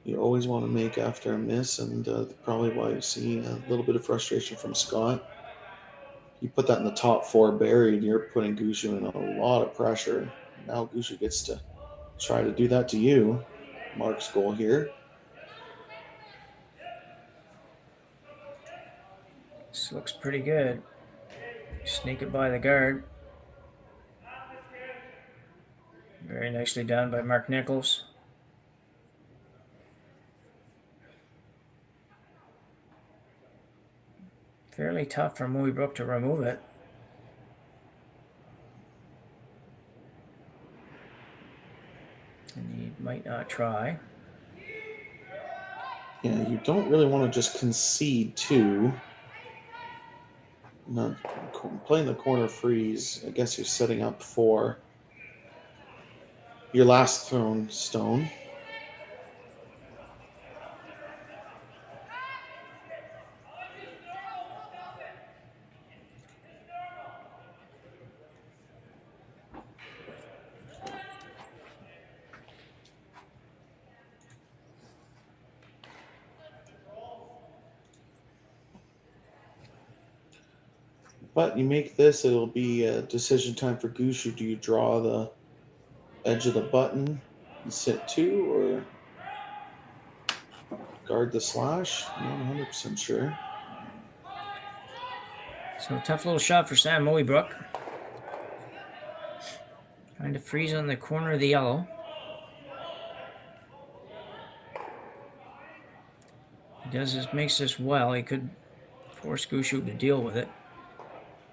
you always want to make after a miss, and probably why you see a little bit of frustration from Scott. You put that in the top 4 buried, you're putting Gushue in a lot of pressure. Now Gushue gets to try to do that to you. Mark's goal here. This looks pretty good. Sneak it by the guard. Very nicely done by Mark Nichols. Fairly tough for Mooibroek to remove it. And he might not try. Yeah, you don't really want to just concede too. Not playing the corner freeze. I guess you're setting up for your last thrown stone. But you make this, it'll be a decision time for Gushue. Do you draw the edge of the button and sit 2, or guard the slash? I'm not 100% sure. So tough little shot for Sam Mooibroek. Trying to freeze on the corner of the yellow. He makes this well. He could force Gushue to deal with it.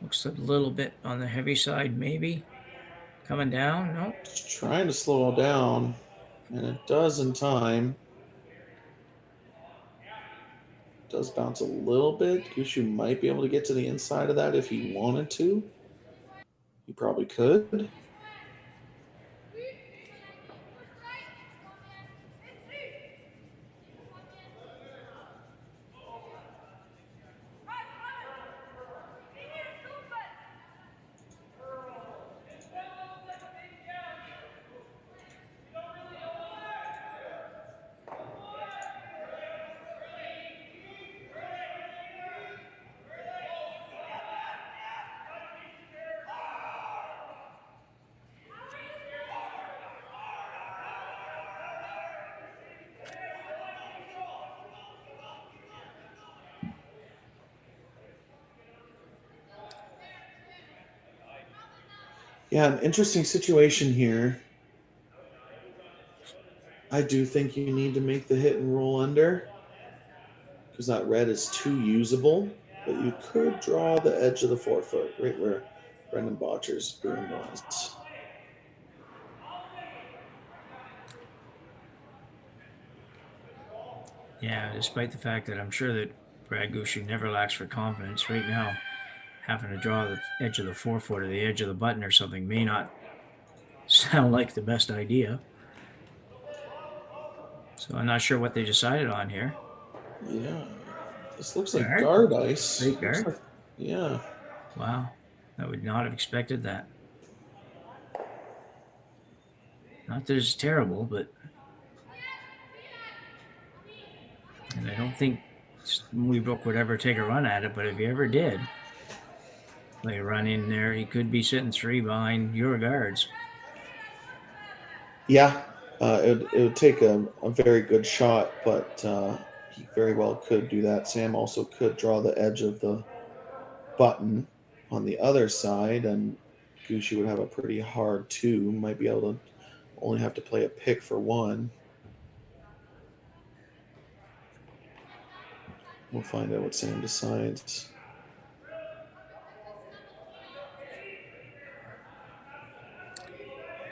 Looks a little bit on the heavy side, maybe. Coming down, no. Just trying to slow down, and it does in time. It does bounce a little bit. Gushue might be able to get to the inside of that if he wanted to. He probably could. Yeah, an interesting situation here. I do think you need to make the hit and roll under because that red is too usable, but you could draw the edge of the 4-foot right where Brendan Botcher's boom was. Yeah, despite the fact that I'm sure that Brad Gushue never lacks for confidence, right now having to draw the edge of the 4-foot or the edge of the button or something may not sound like the best idea. So I'm not sure what they decided on here. Yeah, this looks like guard ice. Great guard? Like, yeah. Wow, I would not have expected that. Not that it's terrible, but... And I don't think Mooibroek would ever take a run at it, but if he ever did play a run in there, he could be sitting 3 behind your guards. Yeah, it would take a very good shot, but he very well could do that. Sam also could draw the edge of the button on the other side, and Gushue would have a pretty hard 2. Might be able to only have to play a pick for 1. We'll find out what Sam decides.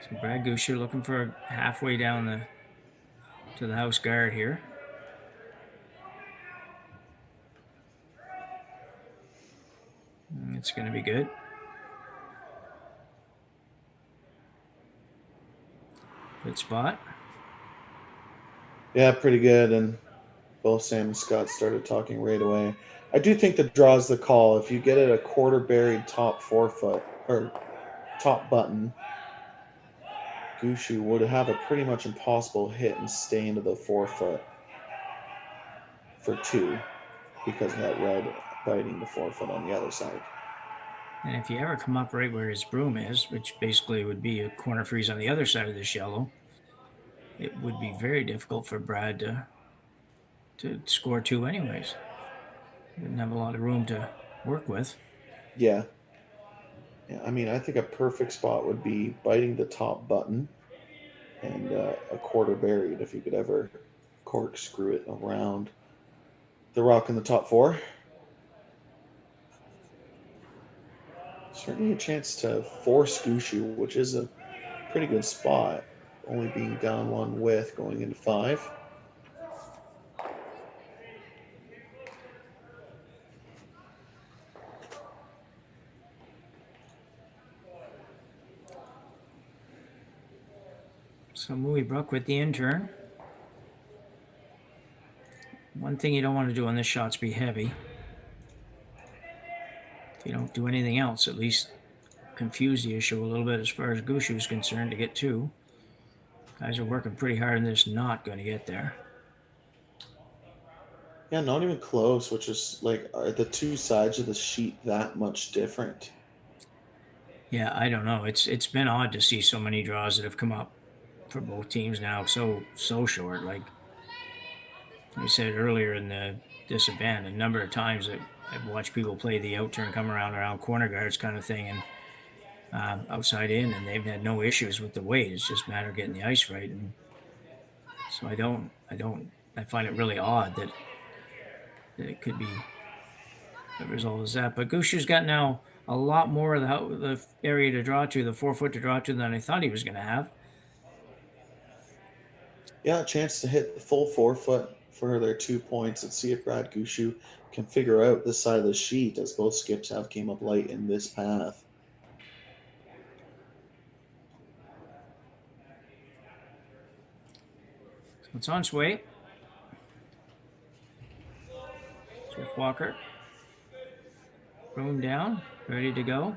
So Brad Gushue looking for halfway down to the house guard here. It's going to be good. Good spot. Yeah, pretty good. And both Sam and Scott started talking right away. I do think the draw's the call. If you get it a quarter buried top 4-foot or top button, Gushue would have a pretty much impossible hit and stay into the 4-foot for 2 because of that red biting the 4-foot on the other side. And if you ever come up right where his broom is, which basically would be a corner freeze on the other side of this yellow, it would be very difficult for Brad to score 2 anyways. Didn't have a lot of room to work with. Yeah. Yeah, I mean, I think a perfect spot would be biting the top button and a quarter buried if you could ever corkscrew it around the rock in the top 4. Certainly a chance to force Gushue, which is a pretty good spot, only being down 1 width going into 5. So Mooibroek with the in-turn. One thing you don't want to do on this shot is be heavy. If you don't do anything else, at least confuse the issue a little bit as far as Gushue is concerned to get 2. Guys are working pretty hard and this not going to get there. Yeah, not even close, which is like, are the 2 sides of the sheet that much different? Yeah, I don't know. It's been odd to see so many draws that have come up for both teams now so short. Like I said earlier in this event, a number of times that I've watched people play the out turn, come around corner guards kind of thing, and outside in, and they've had no issues with the weight. It's just a matter of getting the ice right. And so I find it really odd that it could be the result is that. But Gushue's got now a lot more of the area to draw to, the 4-foot to draw to, than I thought he was going to have. Yeah, a chance to hit the full 4-foot for their 2 points and see if Brad Gushue can figure out this side of the sheet, as both skips have came up light in this path. So it's on its way. Swift Walker. Broom down, ready to go.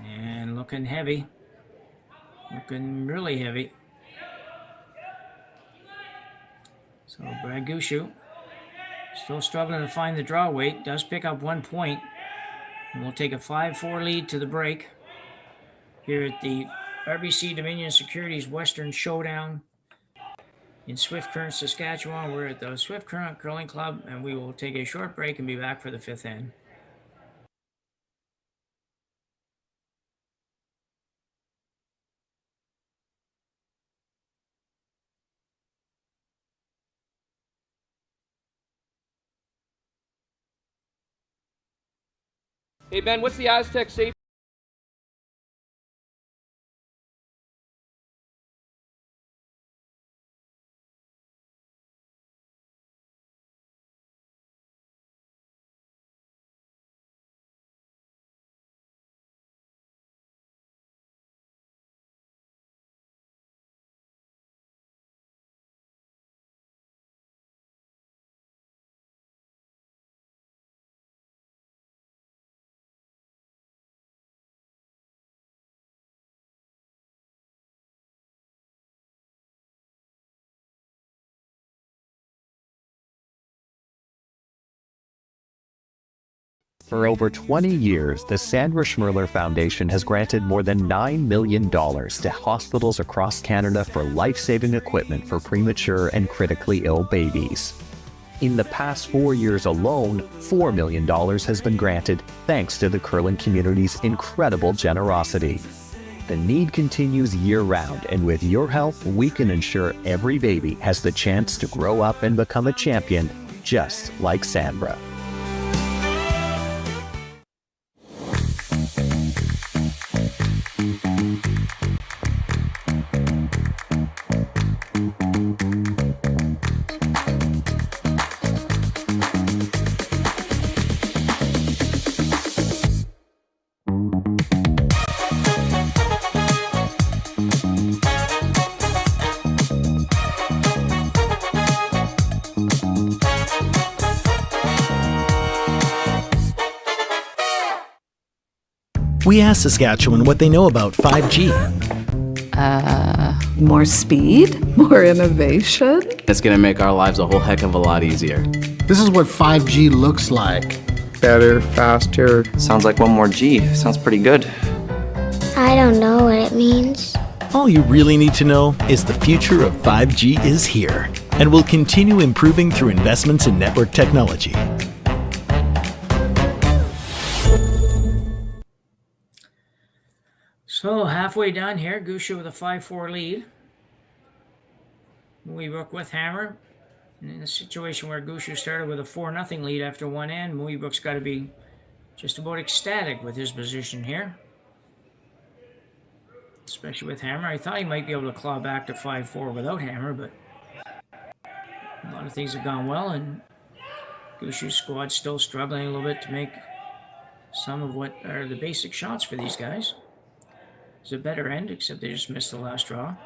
And looking heavy. Looking really heavy. So Brad Gushue still struggling to find the draw weight. Does pick up 1 point. And we'll take a 5-4 lead to the break here at the RBC Dominion Securities Western Showdown in Swift Current, Saskatchewan. We're at the Swift Current Curling Club, and we will take a short break and be back for the 5th end. Hey, Ben, what's the Aztec safe? For over 20 years, the Sandra Schmirler Foundation has granted more than $9 million to hospitals across Canada for life-saving equipment for premature and critically ill babies. In the past 4 years alone, $4 million has been granted thanks to the curling community's incredible generosity. The need continues year-round, and with your help, we can ensure every baby has the chance to grow up and become a champion, just like Sandra. We asked Saskatchewan what they know about 5G. More speed, more innovation. It's gonna make our lives a whole heck of a lot easier. This is what 5G looks like. better, faster. Sounds like one more G. Sounds pretty good. I don't know what it means. All you really need to know is the future of 5G is here and will continue improving through investments in network technology. So halfway done here, Gushue with a 5-4 lead. Mooibroek with hammer. And in a situation where Gushue started with a 4-0 lead after one end, Mooibroek's got to be just about ecstatic with his position here. Especially with hammer. I thought he might be able to claw back to 5-4 without hammer, but a lot of things have gone well, and Gushue's squad's still struggling a little bit to make some of what are the basic shots for these guys. It's a better end, except they just missed the last draw.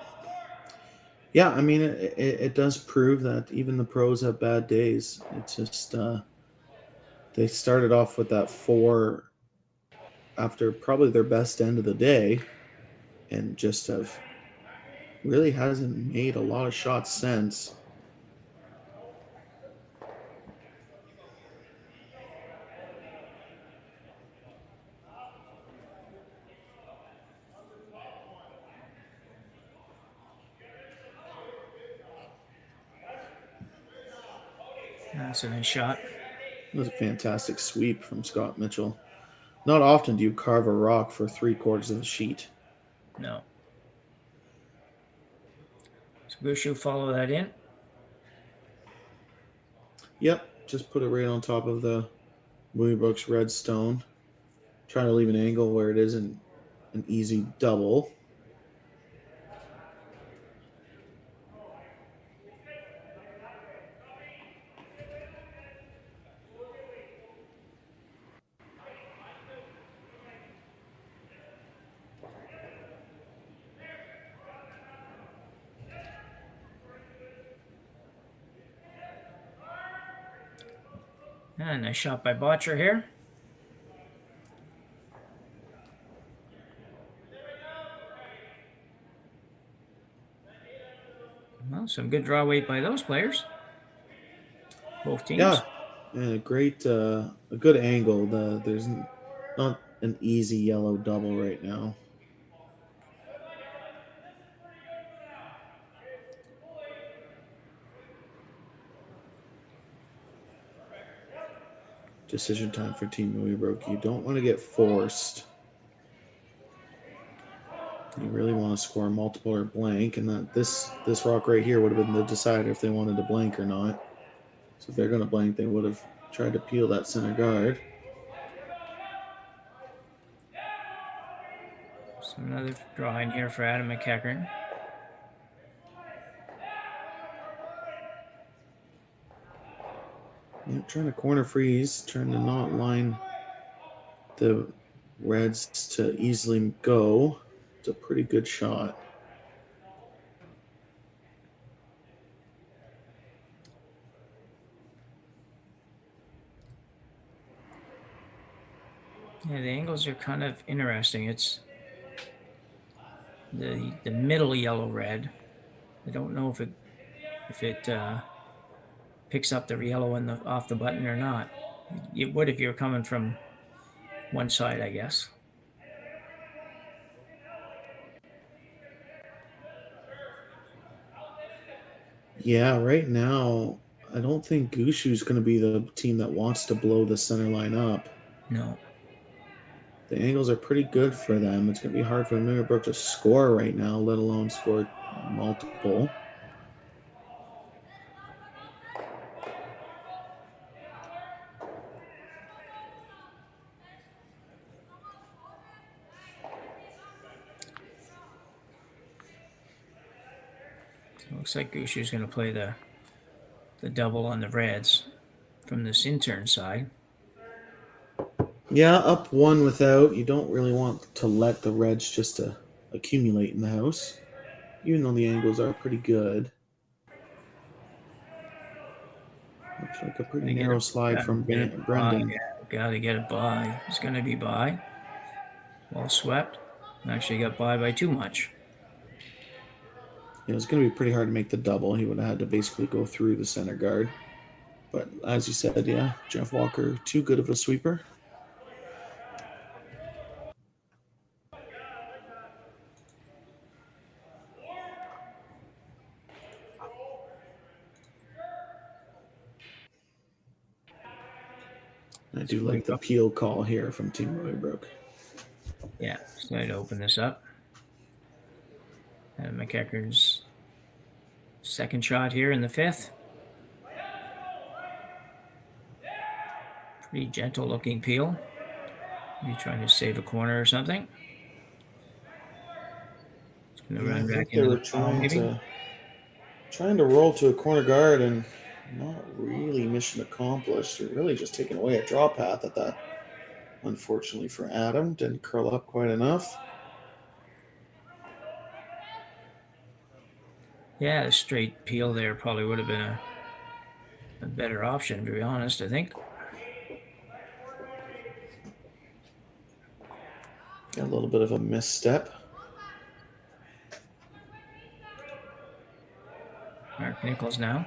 Yeah, I mean, it does prove that even the pros have bad days. It's just they started off with that 4 after probably their best end of the day, and just have really hasn't made a lot of shots since. That's a nice shot. It was a fantastic sweep from Scott Mitchell. Not often do you carve a rock for 3/4 of a sheet. No. So Gushue follow that in. Yep, just put it right on top of the Mooibroek's red stone. Trying to leave an angle where it isn't an easy double. And nice shot by Botcher here. Well, some good draw weight by those players. Both teams. Yeah, and a great, a good angle. There's not an easy yellow double right now. Decision time for Team Mooibroek. You don't want to get forced. You really want to score multiple or blank, and that this rock right here would have been the decider if they wanted to blank or not. So if they're going to blank, they would have tried to peel that center guard. So another draw in here for Adam McEachern. Yeah, trying to corner freeze, trying to not line the reds to easily go. It's a pretty good shot. Yeah, the angles are kind of interesting. It's the middle yellow red. I don't know if it picks up the yellow in off the button or not. It would if you were coming from one side, I guess. Yeah, right now, I don't think Gushue's going to be the team that wants to blow the center line up. No. The angles are pretty good for them. It's going to be hard for Mooibroek to score right now, let alone score multiple. Looks like Gushue's going to play the double on the reds from this intern side. Yeah, up 1 without. You don't really want to let the reds just accumulate in the house, even though the angles are pretty good. Looks like a pretty narrow slide from Brendan. Got to get a buy. It's going to be buy. Well swept. Actually got by too much. It was going to be pretty hard to make the double. He would have had to basically go through the center guard. But as you said, yeah, Jeff Walker, too good of a sweeper. I do like the peel call here from Team Mooibroek. Yeah, just going to open this up. And McEachern's second shot here in the fifth. Pretty gentle looking peel. Maybe trying to save a corner or something. It's going to run back into the trying to roll to a corner guard and not really mission accomplished. You're really just taking away a draw path at that. Unfortunately for Adam, didn't curl up quite enough. Yeah, a straight peel there probably would have been a better option, to be honest, I think. A little bit of a misstep. Mark Nichols now.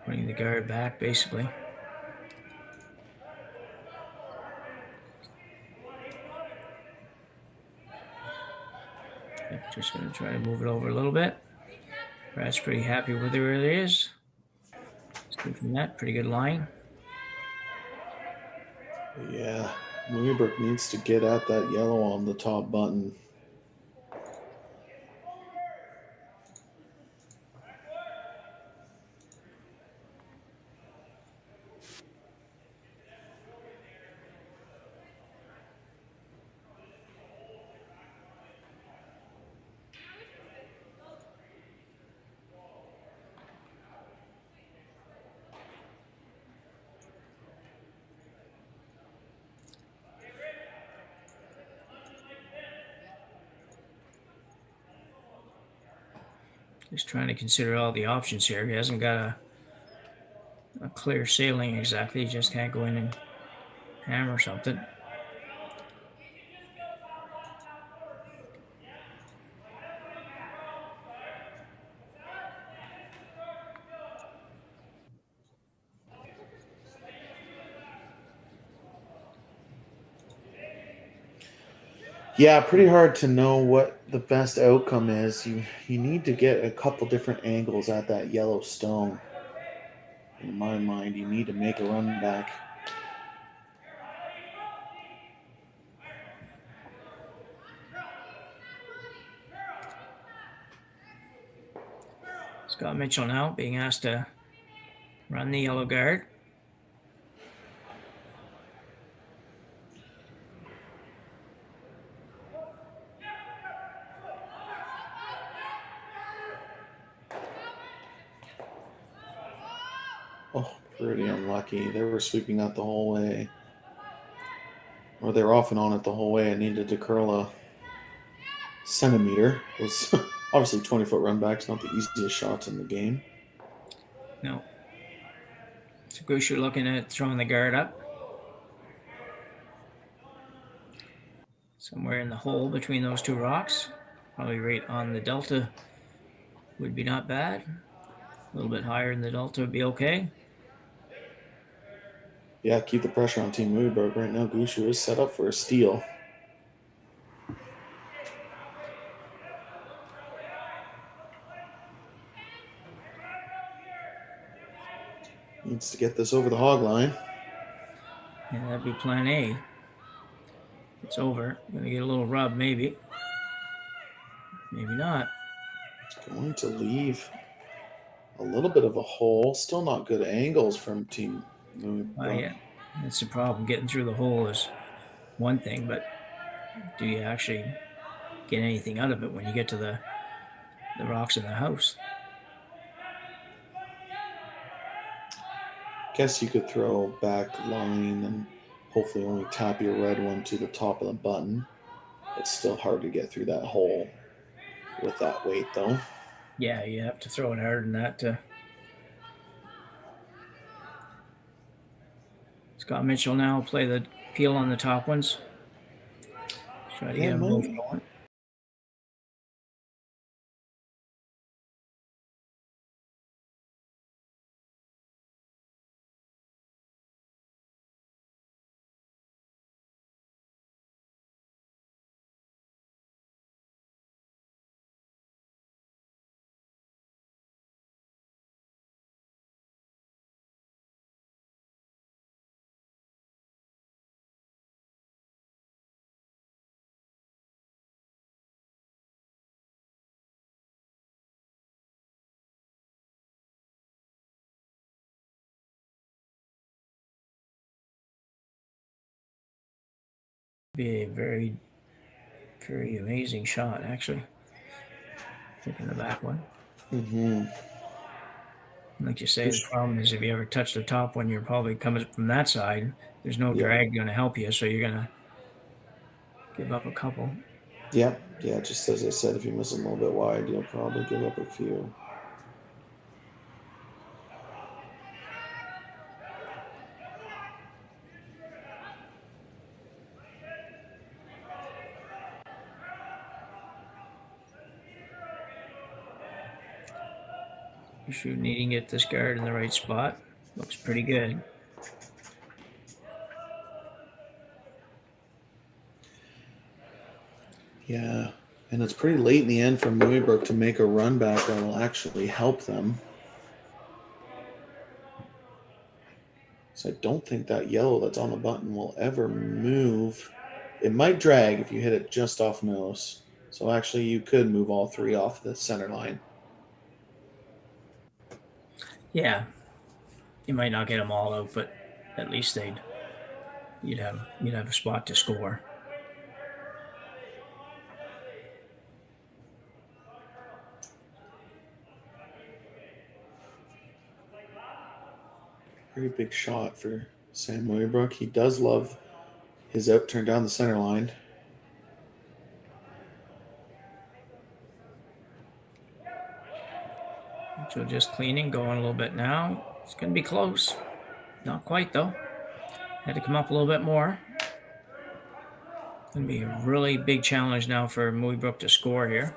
Putting the guard back, basically. Just going to try to move it over a little bit. Brad's pretty happy with where it is. Straight from that, pretty good line. Yeah, Mooibroek needs to get at that yellow on the top button. Just trying to consider all the options here. He hasn't got a clear sailing exactly. He just can't go in and hammer something. Yeah, pretty hard to know what the best outcome is. You need to get a couple different angles at that yellow stone. In my mind, you need to make a run back. Scott Mitchell now being asked to run the yellow guard. Oh, pretty unlucky. They were sweeping that the whole way. Or they were off and on it the whole way. I needed to curl a centimeter. It was obviously 20-foot run back's not the easiest shots in the game. No. So Gushue looking at throwing the guard up. Somewhere in the hole between those two rocks. Probably right on the delta would be not bad. A little bit higher in the delta would be okay. Yeah, keep the pressure on Team Mooibroek. Right now, Gushue is set up for a steal. Needs to get this over the hog line. Yeah, that'd be plan A. It's over. Gonna get a little rub, maybe. Maybe not. It's going to leave a little bit of a hole. Still not good angles from Team Mooibroek. Yeah, that's the problem. Getting through the hole is one thing, but do you actually get anything out of it when you get to the rocks in the house? Guess you could throw back line and hopefully only tap your red one to the top of the button. It's still hard to get through that hole with that weight, though. Yeah, you have to throw it harder than that to Scott Mitchell now will play the peel on the top ones. Try to get them both going. Be a very, very amazing shot, actually. Taking the back one. Mm-hmm. Like you say, the problem is if you ever touch the top one, you're probably coming from that side. There's no drag going to help you, so you're going to give up a couple. Yeah, just as I said, if you miss them a little bit wide, you'll probably give up a few. Gushue needing to get this guard in the right spot. Looks pretty good. Yeah, and it's pretty late in the end for Mooibroek to make a run back that will actually help them. So I don't think that yellow that's on the button will ever move. It might drag if you hit it just off nose. So actually you could move all three off the center line. Yeah. You might not get them all out, but at least you'd have a spot to score. Pretty big shot for Sam Mooibroek. He does love his out turn down the center line. So just cleaning, going a little bit now. It's going to be close. Not quite, though. Had to come up a little bit more. Going to be a really big challenge now for Mooibroek to score here.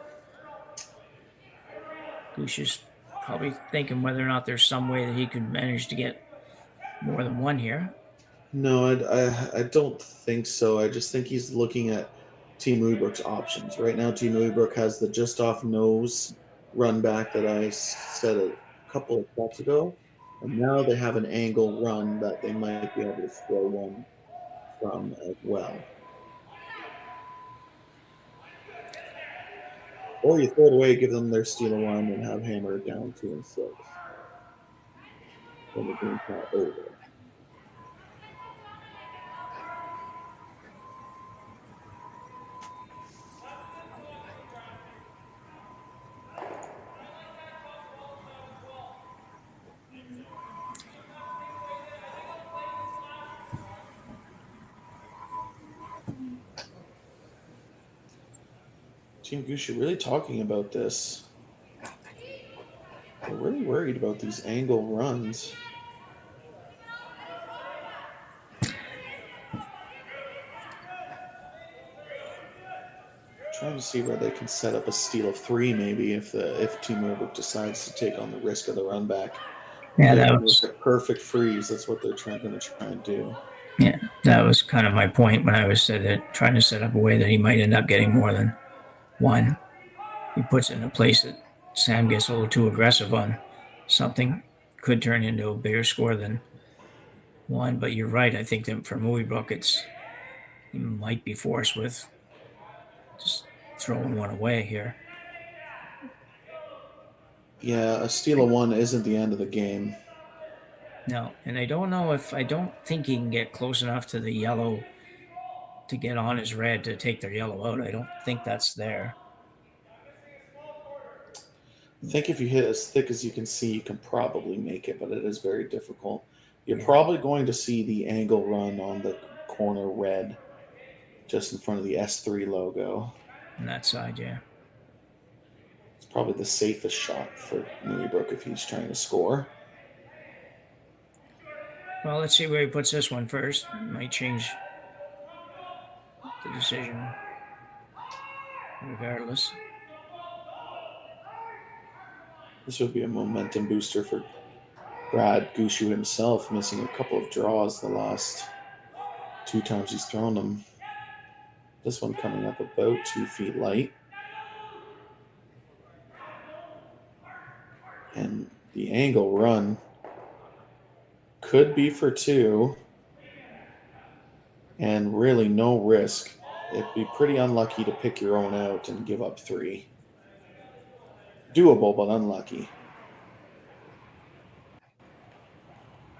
Gushue's probably thinking whether or not there's some way that he could manage to get more than one here. No, I don't think so. I just think he's looking at Team Mooibroek's options. Right now, Team Mooibroek has the just off nose run back that I said a couple of talks ago. And now they have an angle run that they might be able to score one from as well. Or you throw it away, give them their steal of one, and have hammer down 2 and 6. Then the game's not over. Team Gushue really talking about this. They're really worried about these angle runs. Trying to see where they can set up a steal of 3 maybe if Team Mooibroek decides to take on the risk of the run back. Yeah, that was a perfect freeze. That's what they're going to try and do. Yeah, that was kind of my point when I was trying to set up a way that he might end up getting more than one. He puts it in a place that Sam gets a little too aggressive on. Something could turn into a bigger score than one. But you're right. I think that for Mooibroek, he might be forced with just throwing one away here. Yeah, a steal of 1 isn't the end of the game. No, and I don't think he can get close enough to the yellow to get on his red to take their yellow out. I don't think that's there. I think if you hit as thick as you can see, you can probably make it, but it is very difficult. You're probably going to see the angle run on the corner red just in front of the S3 logo. On that side, yeah. It's probably the safest shot for Mooibroek if he's trying to score. Well, let's see where he puts this one first. Might change the decision regardless. This would be a momentum booster for Brad Gushue himself, missing a couple of draws the last 2 times he's thrown them. This one coming up about 2 feet light. And the angle run could be for 2. And really no risk. It'd be pretty unlucky to pick your own out and give up 3. Doable, but unlucky.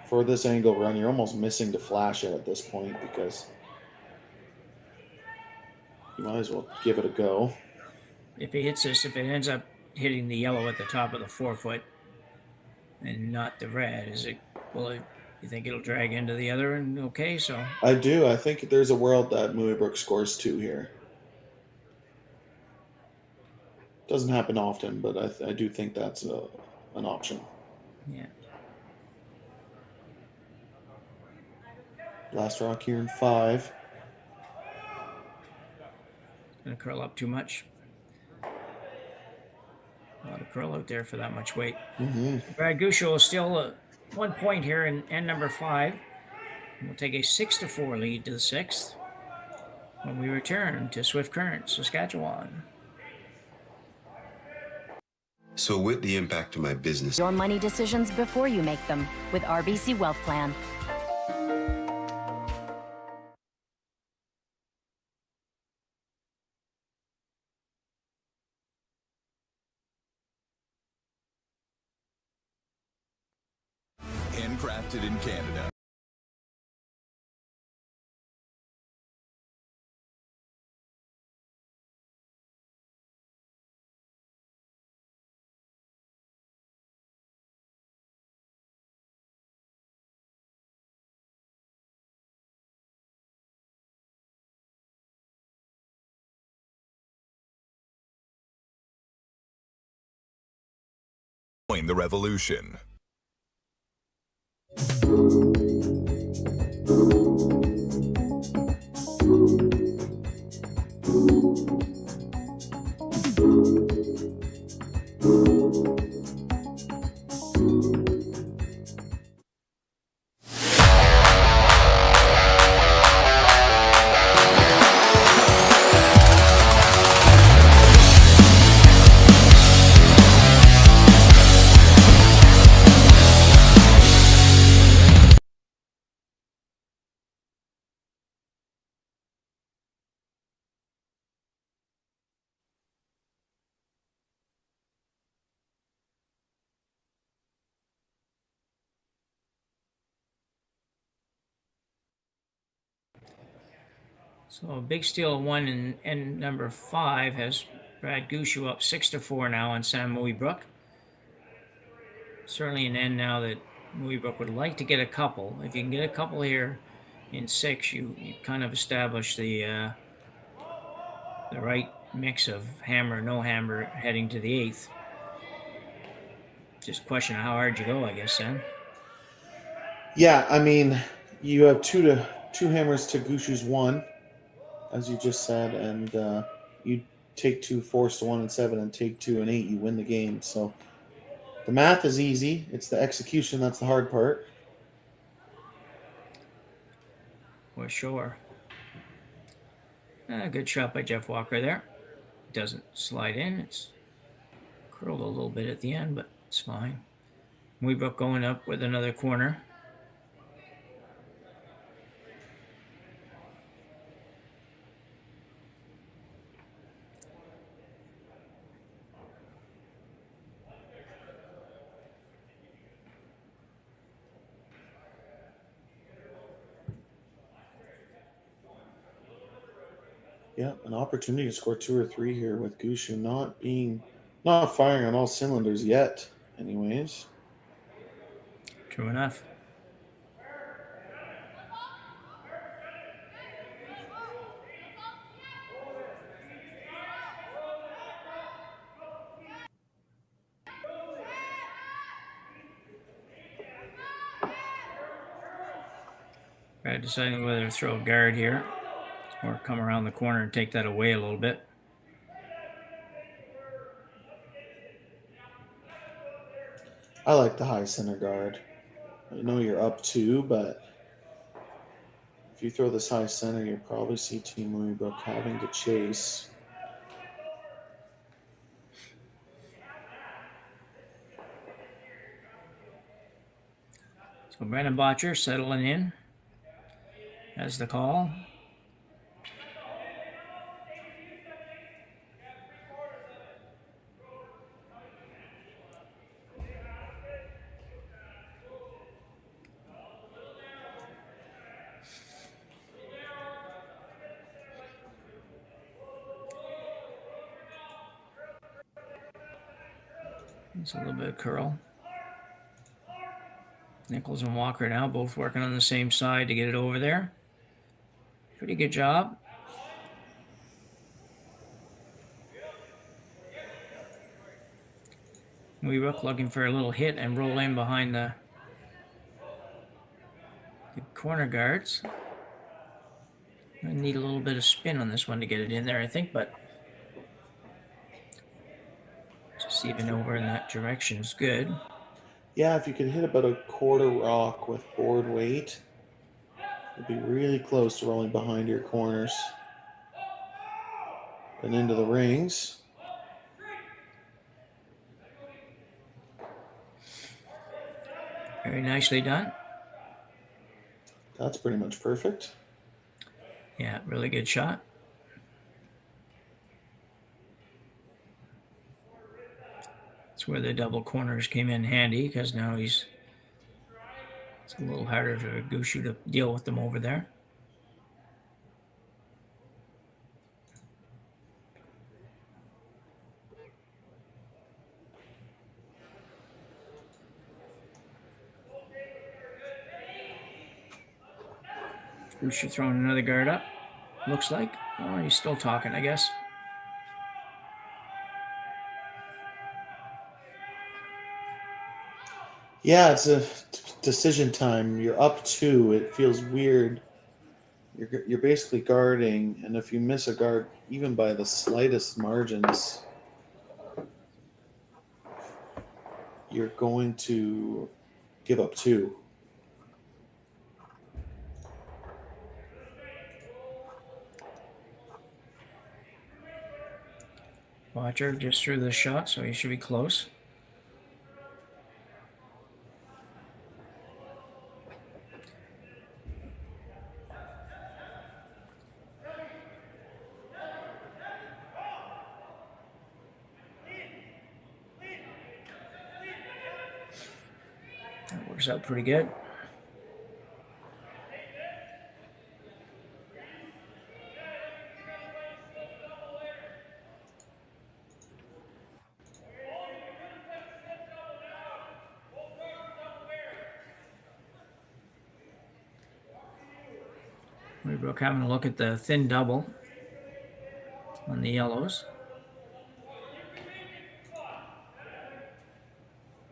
For this angle run, you're almost missing to flash it at this point because you might as well give it a go. If he hits this, if it ends up hitting the yellow at the top of the 4-foot and not the red, you think it'll drag into the other and okay? So I do. I think there's a world that Mooibroek scores 2 here. Doesn't happen often, but I do think that's an option. Yeah. Last rock here in 5. Gonna curl up too much. A lot of curl out there for that much weight. Brad Gushue is still 1 point here in end number 5. We'll take a 6-4 lead to the 6th when we return to Swift Current, Saskatchewan. So with the impact to my business. Your money decisions before you make them with RBC Wealth Plan. Handcrafted in Canada. Join the revolution. So a big steal 1 in end number 5 has Brad Gushue up 6-4 now on Sam Mooibroek. Certainly an end now that Mooibroek would like to get a couple. If you can get a couple here in 6, you kind of establish the right mix of hammer, no hammer heading to the 8th. Just a question of how hard you go, I guess, Sam. Yeah, I mean, you have two hammers to Gushue's 1, as you just said, and you take 2 4s to 1 and 7 and take 2 and 8, you win the game. So the math is easy. It's the execution that's the hard part. For sure. Good shot by Jeff Walker there. Doesn't slide in. It's curled a little bit at the end, but it's fine. Mooibroek going up with another corner. Yeah, an opportunity to score 2 or 3 here with Gushue not firing on all cylinders yet, anyways. True enough. Brad deciding whether to throw a guard here or come around the corner and take that away a little bit. I like the high center guard. I know you're up 2, but if you throw this high center, you'll probably see Team Mooibroek having to chase. So Brandon Botcher settling in as the call. It's a little bit of curl. Nichols and Walker now both working on the same side to get it over there. Pretty good job. Mooibroek looking for a little hit and roll in behind the corner guards. I need a little bit of spin on this one to get it in there, I think, but just even over in that direction is good. Yeah, if you could hit about a quarter rock with board weight, it'd be really close to rolling behind your corners and into the rings. Very nicely done. That's pretty much perfect. Yeah, really good shot. That's where the double corners came in handy, because now it's a little harder for Gushue to deal with them over there. Gushue throwing another guard up, looks like. Oh, he's still talking, I guess. Yeah, it's a decision time. You're up 2. It feels weird. You're basically guarding, and if you miss a guard, even by the slightest margins, you're going to give up 2. Watcher just threw the shot, so he should be close. That works out pretty good. Mooibroek having a look at the thin double on the yellows.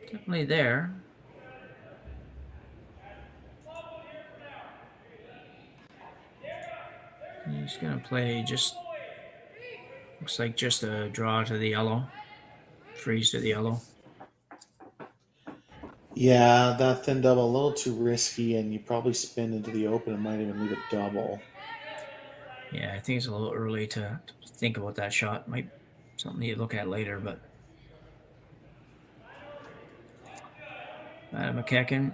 Definitely there. He's going to play just, looks like just a draw to the yellow, freeze to the yellow. Yeah, that thin double a little too risky, and you probably spin into the open and might even leave it double. Yeah, I think it's a little early to think about that shot. Might something you look at later, but Adam McKecken.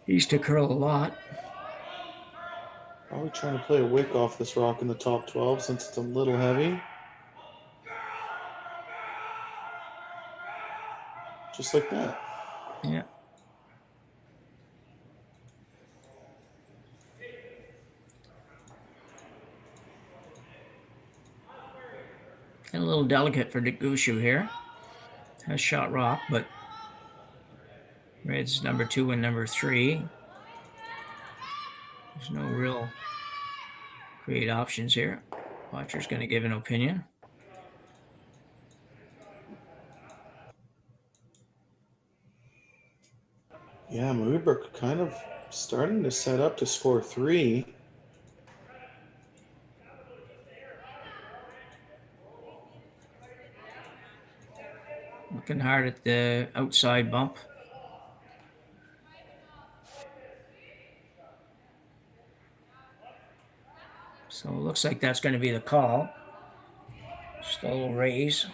He used to curl a lot. Probably trying to play a wick off this rock in the top 12 since it's a little heavy. Just like that. Yeah. And a little delicate for Dick Gushue here. Has shot rock, but Red's number 2 and number 3. There's no real great options here. Watcher's going to give an opinion. Yeah, Mooibroek kind of starting to set up to score 3. Looking hard at the outside bump. So it looks like that's going to be the call. Just a little raise.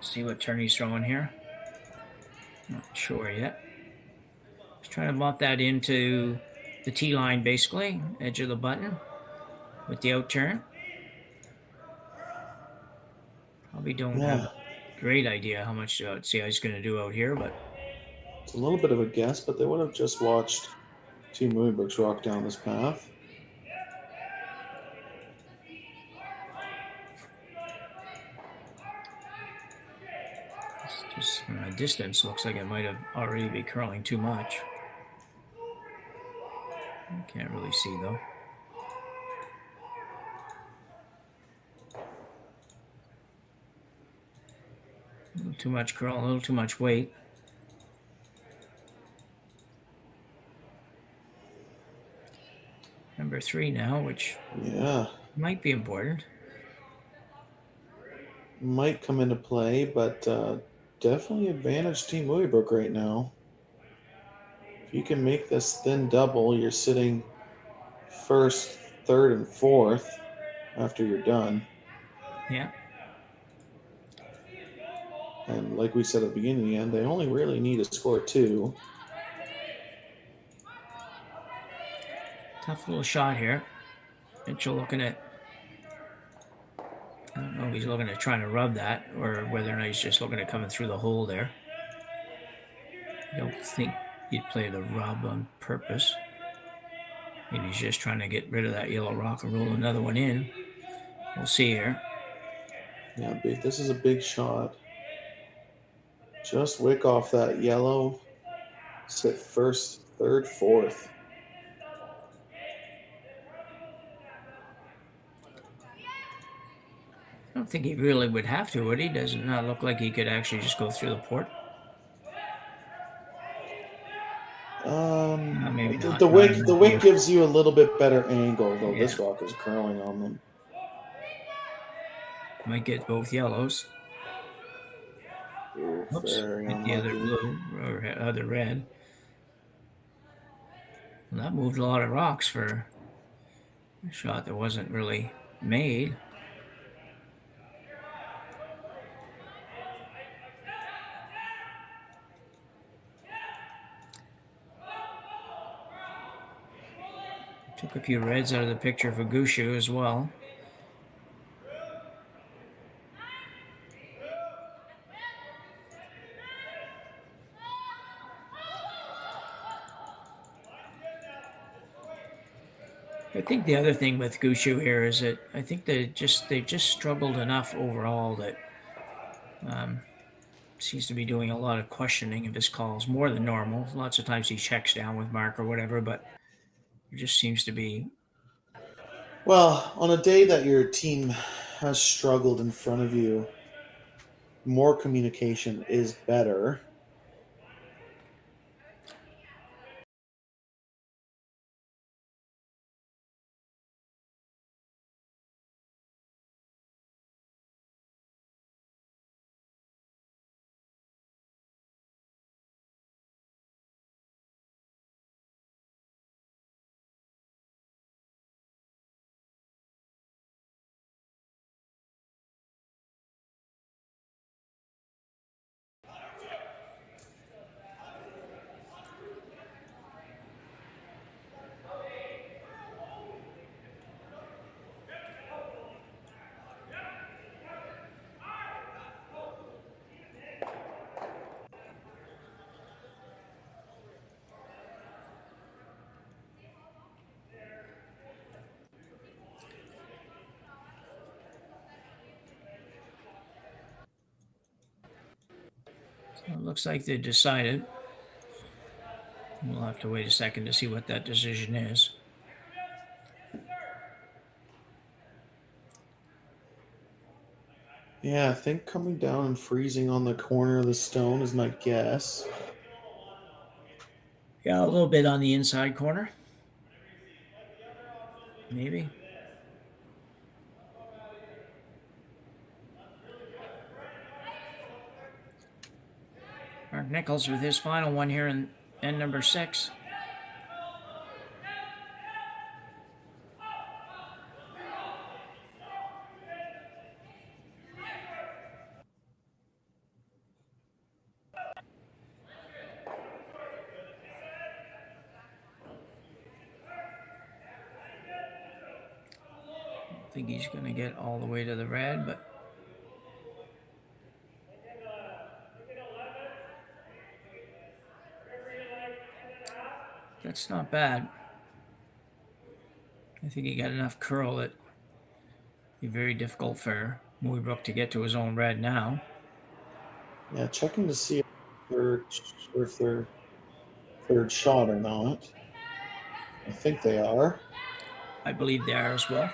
See what turn he's throwing here. Not sure yet. Just trying to bump that into the T line, basically, edge of the button with the out turn. Probably don't have a great idea how much see he's going to do out here, but it's a little bit of a guess, but they would have just watched Team Mooibroek's rock down this path. Just from a distance, looks like it might have already be curling too much. Can't really see though. A little too much curl, a little too much weight. Number 3 now, which might be important. Might come into play, but definitely advantage Team Mooibroek right now. If you can make this thin double, you're sitting 1st, 3rd, and 4th after you're done. Yeah. And like we said at the beginning of the end, they only really need to score 2. Tough little shot here. Mitchell looking at, I don't know if he's looking at trying to rub that or whether or not he's just looking at coming through the hole there. I don't think he'd play the rub on purpose. Maybe he's just trying to get rid of that yellow rock and roll another one in. We'll see here. Yeah, big. This is a big shot. Just wick off that yellow. Sit 1st, 3rd, 4th. I don't think he really would have to, would he? Does it not look like he could actually just go through the port? Maybe not. The wick gives you a little bit better angle, though. This rock is curling on them. Might get both yellows. Oops, hit the other blue or other red. Well, that moved a lot of rocks for a shot that wasn't really made. Took a few reds out of the picture for Gushue as well. I think the other thing with Gushue here is that I think they've just struggled enough overall that seems to be doing a lot of questioning of his calls, more than normal. Lots of times he checks down with Mark or whatever, but it just seems to be. Well, on a day that your team has struggled in front of you, more communication is better. So it looks like they decided. We'll have to wait a second to see what that decision is. Yeah, I think coming down and freezing on the corner of the stone is my guess. Yeah, a little bit on the inside corner. Maybe. Mark Nichols with his final one here in end number 6. I think he's going to get all the way to the red, but that's not bad. I think he got enough curl that it'd be very difficult for Mooibroek to get to his own red now. Yeah, checking to see if they're third shot or not. I think they are. I believe they are as well.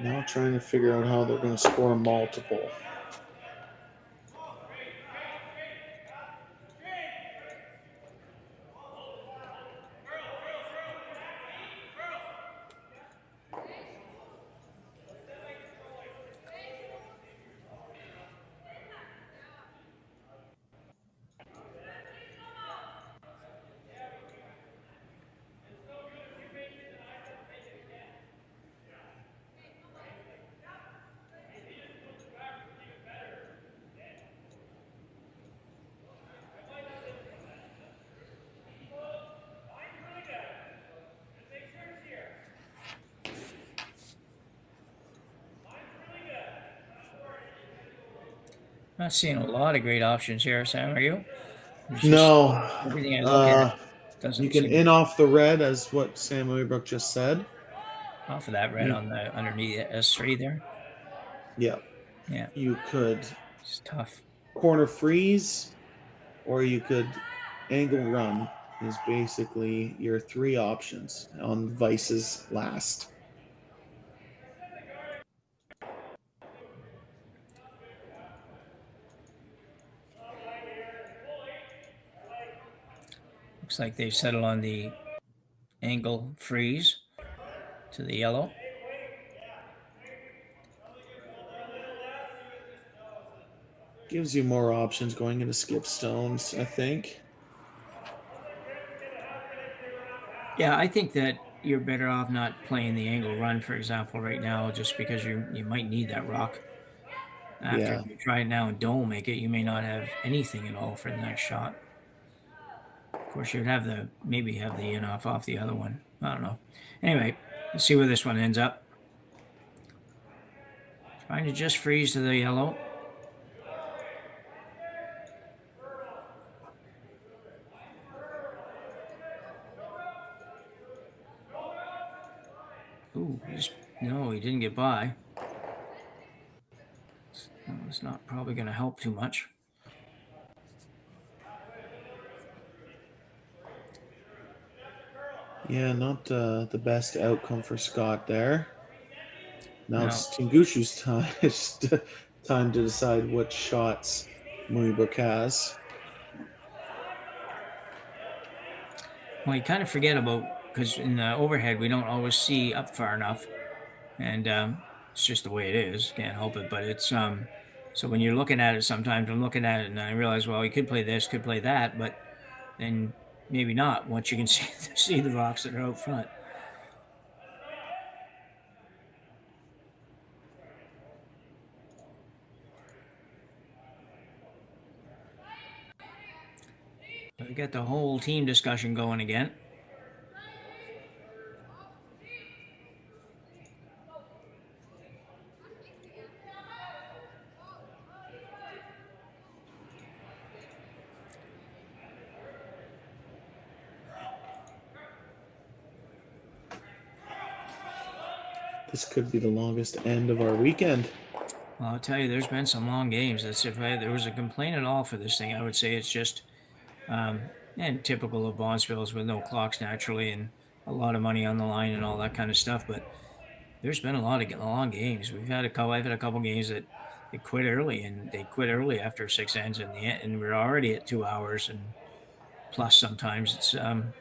Now trying to figure out how they're going to score multiple. Not seeing a lot of great options here, Sam. Are you? No. Everything I look at doesn't. You can in off the red, as what Sam Mooibroek just said. Off of that red on the underneath S3 there. Yeah. Yeah. You could. It's tough. Corner freeze, or you could angle run. Is basically your 3 options on Vice's last. Looks like they've settled on the angle freeze to the yellow. Gives you more options going into skip stones, I think. Yeah, I think that you're better off not playing the angle run, for example, right now, just because you might need that rock. After you try it now and don't make it, you may not have anything at all for the next shot. Of course, you'd have maybe have the in off the other one. I don't know. Anyway, let's see where this one ends up. Trying to just freeze to the yellow. Ooh, no, he didn't get by. It's not probably going to help too much. Yeah, not the best outcome for Scott there. Now it's Team Gushue's time. It's time to decide what shots Mooibroek has. Well, you kind of forget about, because in the overhead we don't always see up far enough, and it's just the way it is. Can't help it. But it's so when you're looking at it, sometimes I'm looking at it and I realize, well, you could play this, could play that, but then maybe not once you can see the rocks that are out front. We got the whole team discussion going again. This could be the longest end of our weekend. Well, I'll tell you, there's been some long games. That's if there was a complaint at all for this thing, I would say it's just and typical of Bondsvilles with no clocks naturally and a lot of money on the line and all that kind of stuff. But there's been a lot of long games. I've had a couple games that they quit early, and they quit early after 6 ends in the end, and we're already at 2 hours and plus sometimes it's and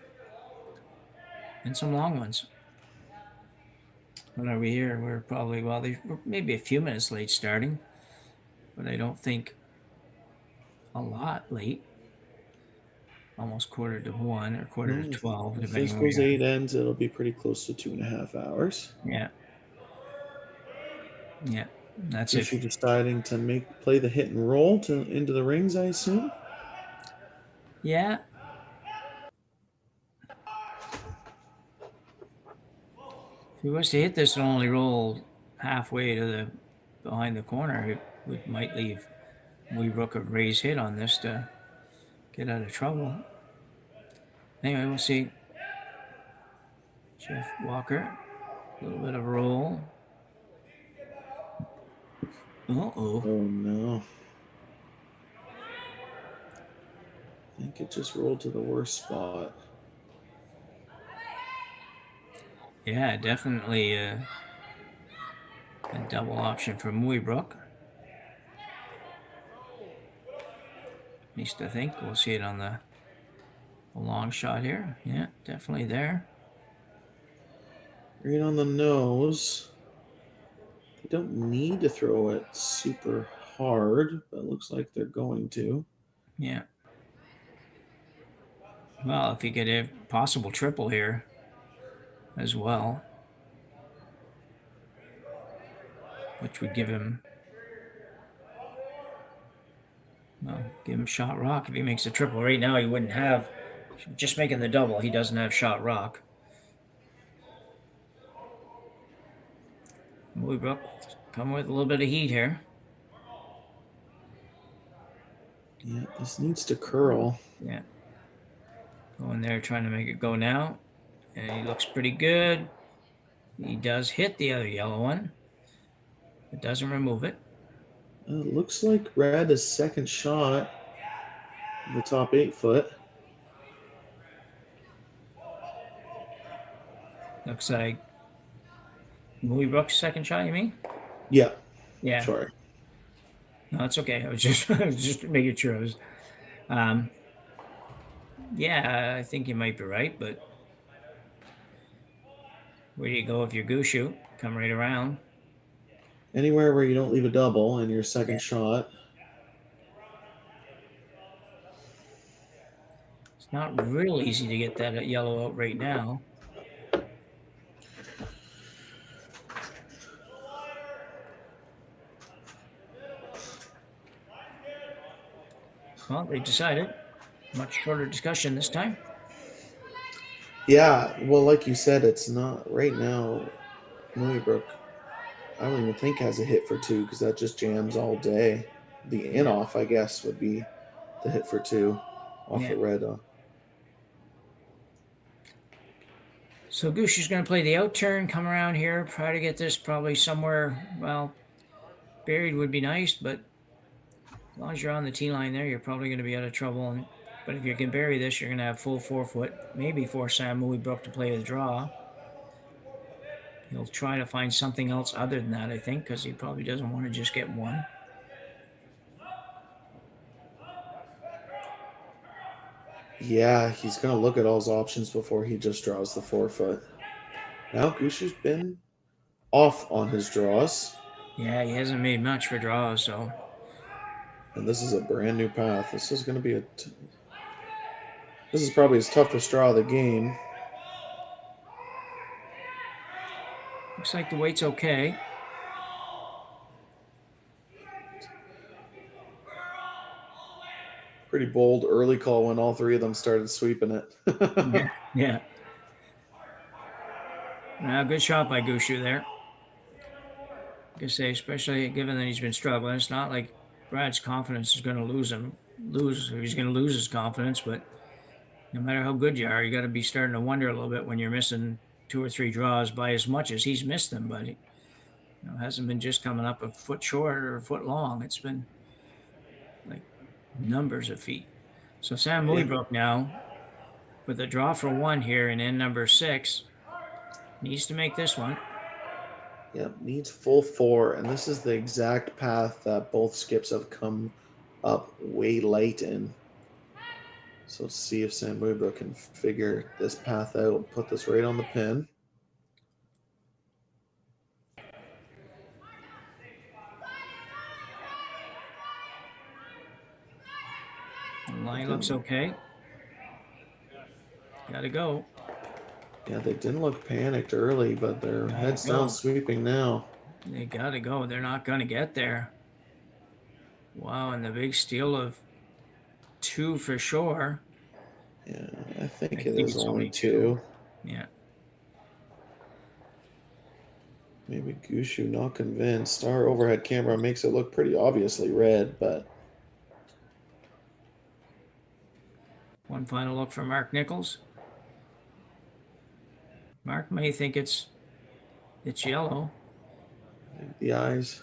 some long ones. When are we here? We're probably we're maybe a few minutes late starting, but I don't think a lot late. Almost 1:45 or 1:45. If this goes 8 ends, it'll be pretty close to 2.5 hours. Yeah. Yeah, that's it. You're deciding to play the hit and roll into the rings, I assume. Yeah. If he was to hit this and only roll halfway to behind the corner, it might leave Mooibroek a raised hit on this to get out of trouble. Anyway, we'll see. Jeff Walker, a little bit of a roll. Uh-oh. Oh, no. I think it just rolled to the worst spot. Yeah, definitely a double option for Mooibroek. At least I think. We'll see it on the long shot here. Yeah, definitely there. Right on the nose. They don't need to throw it super hard, but it looks like they're going to. Yeah. Well, if he could have possible triple here as well, which would give him shot rock. If he makes a triple right now, he wouldn't have, just making the double, he doesn't have shot rock. Mooibroek come with a little bit of heat here. Yeah, this needs to curl. Yeah. Going there, trying to make it go now. And he looks pretty good. He does hit the other yellow one. It doesn't remove it. It looks like red is second shot in the top 8 foot. Looks like Mooibroek's second shot, you mean? Yeah. Yeah. Sorry. No, it's okay. I was just making sure. I was. Yeah, I think you might be right, but where do you go if you're Gushue? Come right around. Anywhere where you don't leave a double in your second shot. It's not real easy to get that yellow out right now. Well, they decided. Much shorter discussion this time. Yeah, well, like you said, it's not right now. Mooibroek, I don't even think has a hit for 2 because that just jams all day. The in-off, I guess, would be the hit for 2 off the red. So Gushue's going to play the out turn, come around here, try to get this probably somewhere, well, buried would be nice, but as long as you're on the tee line there, you're probably going to be out of trouble. But if you can bury this, you're going to have full 4 foot, maybe force Sam Mooibroek to play the draw. He'll try to find something else other than that, I think, because he probably doesn't want to just get one. Yeah, he's going to look at all his options before he just draws the 4 foot. Now Gushue's been off on his draws. Yeah, he hasn't made much for draws, so. And this is a brand new path. This is going to be this is probably his toughest draw of the game. Looks like the weight's okay. Pretty bold early call when all 3 of them started sweeping it. Yeah. Now, good shot by Gushue there. I guess say, especially given that he's been struggling, it's not like Brad's confidence is going to lose. He's going to lose his confidence, but no matter how good you are, you got to be starting to wonder a little bit when you're missing 2 or 3 draws by as much as he's missed them, but it hasn't been just coming up a foot short or a foot long. It's been like numbers of feet. So Sam Mooibroek now with a draw for 1 here in end number 6 needs to make this one. Yep, needs full 4, and this is the exact path that both skips have come up way late in. So let's see if Sam Mooibroek can figure this path out. Put this right on the pin. The line looks okay. Gotta go. Yeah, they didn't look panicked early, but they're heads down sweeping now. They gotta go. They're not gonna get there. Wow, and the big steal of 2 for sure. Yeah, I think it is only 2. Yeah. Maybe Gushue not convinced. Our overhead camera makes it look pretty obviously red, but one final look for Mark Nichols. Mark may think it's yellow. the eyes.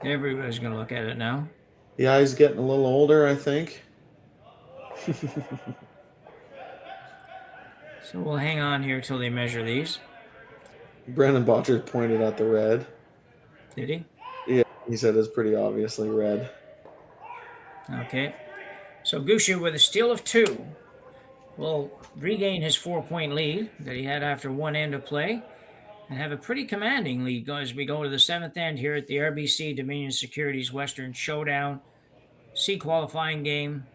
Everybody's going to look at it now. The eye's getting a little older, I think. So we'll hang on here till they measure these. Brennan Botcher pointed at the red. Did he? Yeah, he said it's pretty obviously red. Okay. So Gushue with a steal of 2 will regain his 4-point lead that he had after one end of play and have a pretty commanding lead as we go to the 7th end here at the RBC Dominion Securities Western Showdown C qualifying game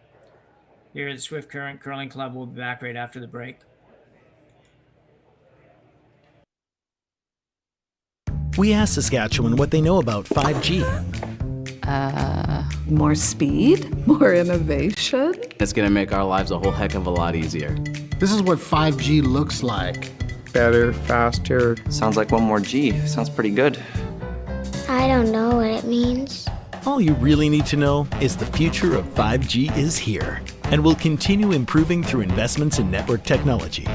here at the Swift Current Curling Club. We'll be back right after the break. We asked Saskatchewan what they know about 5G. More speed, more innovation. It's going to make our lives a whole heck of a lot easier. This is what 5G looks like. Better, faster. Sounds like 1 more G. Sounds pretty good. I don't know what it means. All you really need to know is the future of 5G is here and will continue improving through investments in network technology.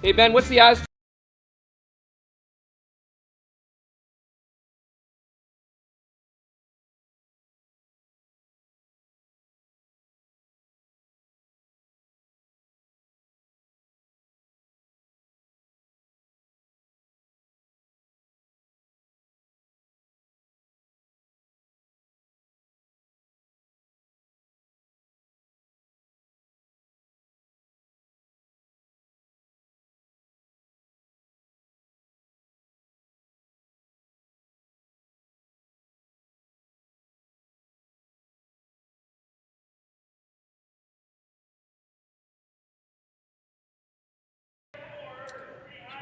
Hey, Ben, what's the odds?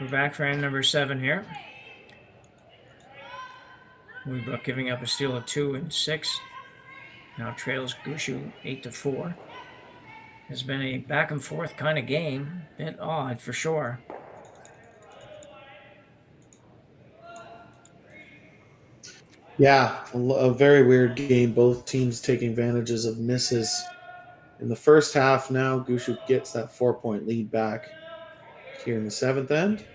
We're back for end number 7 here. Mooibroek giving up a steal of 2 and 6. Now trails Gushue 8-4. It's been a back and forth kind of game. Bit odd for sure. Yeah, a very weird game. Both teams taking advantages of misses in the first half. Now Gushue gets that 4-point lead back here in the 7th end.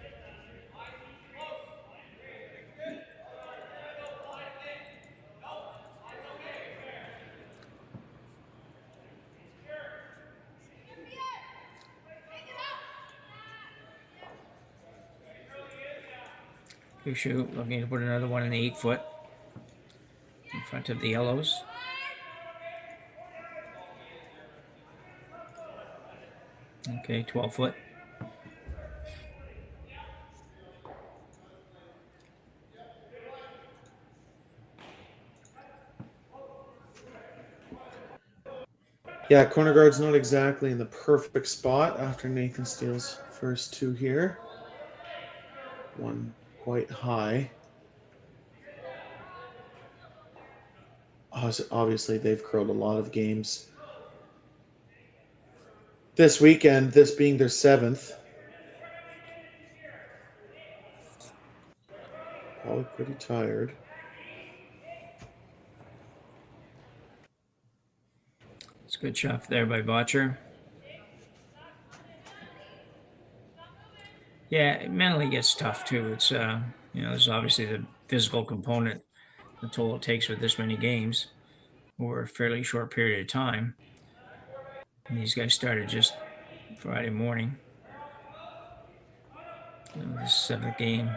Gushue looking to put another one in the 8-foot in front of the yellows. Okay, 12 foot. Yeah, corner guard's not exactly in the perfect spot after Nathan Steele's first two here. One quite high. Obviously, they've curled a lot of games this weekend, this being their 7th. Probably pretty tired. It's a good shot there by Botcher. Yeah, it mentally gets tough too. It's there's obviously the physical component, the toll it takes with this many games over a fairly short period of time. And these guys started just Friday morning. This 7th game.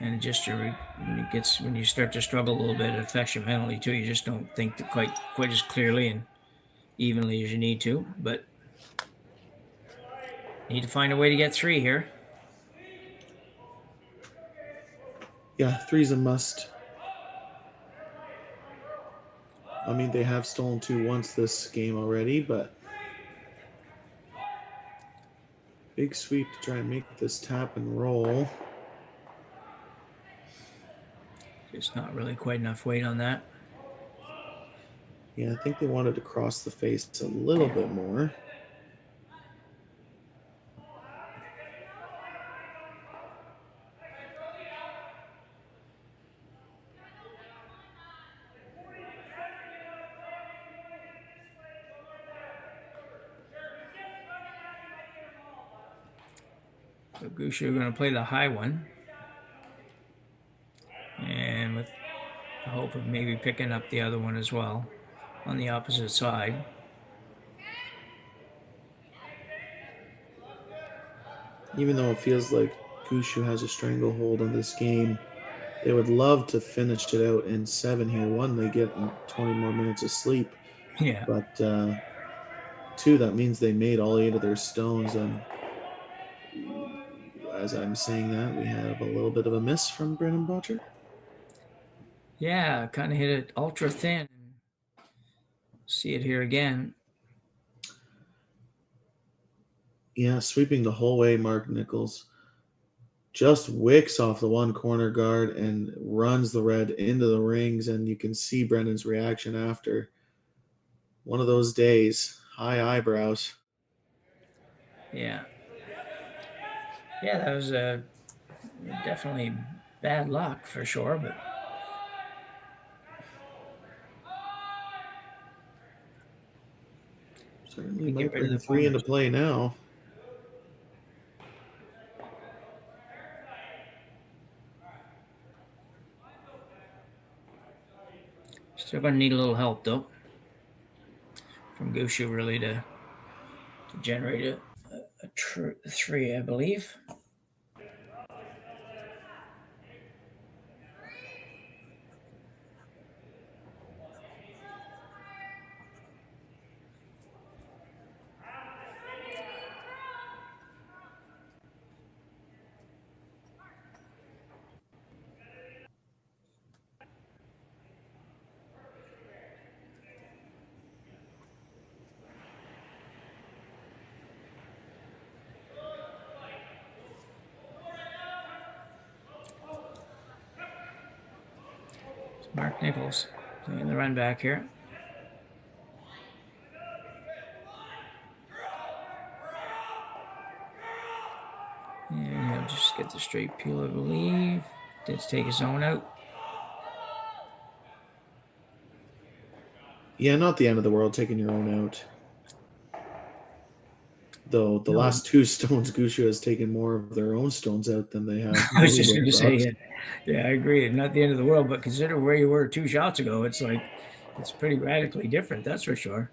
And just when you start to struggle a little bit, it affects you mentally too. You just don't think quite as clearly and evenly as you need to. But need to find a way to get 3 here. Yeah, 3's a must. I mean, they have stolen 2 once this game already, but big sweep to try and make this tap and roll. Just not really quite enough weight on that. Yeah, I think they wanted to cross the face a little bit more. So Gushue going to play the high one. And with the hope of maybe picking up the other one as well on the opposite side. Even though it feels like Gushue has a stranglehold on this game, they would love to finish it out in 7 here. 1, they get 20 more minutes of sleep. Yeah. But 2, that means they made all 8 of their stones. And as I'm saying that, we have a little bit of a miss from Brennan Botcher. Yeah, kind of hit it ultra thin. See it here again. Yeah, sweeping the whole way, Mark Nichols. Just wicks off the one corner guard and runs the red into the rings, and you can see Brendan's reaction after. One of those days, high eyebrows. Yeah. Yeah, that was definitely bad luck for sure, but certainly might bring the 3 into play now. Still going to need a little help, though, from Gushue, really, to generate a 3, I believe. Mark Nichols playing the run back here. And he'll just get the straight peel, I believe. Let's take his own out. Yeah, not the end of the world taking your own out. Though the last 2 stones, Gushue has taken more of their own stones out than they have. I was just going to say, yeah, I agree. Not the end of the world, but consider where you were 2 shots ago. It's like, it's pretty radically different, that's for sure.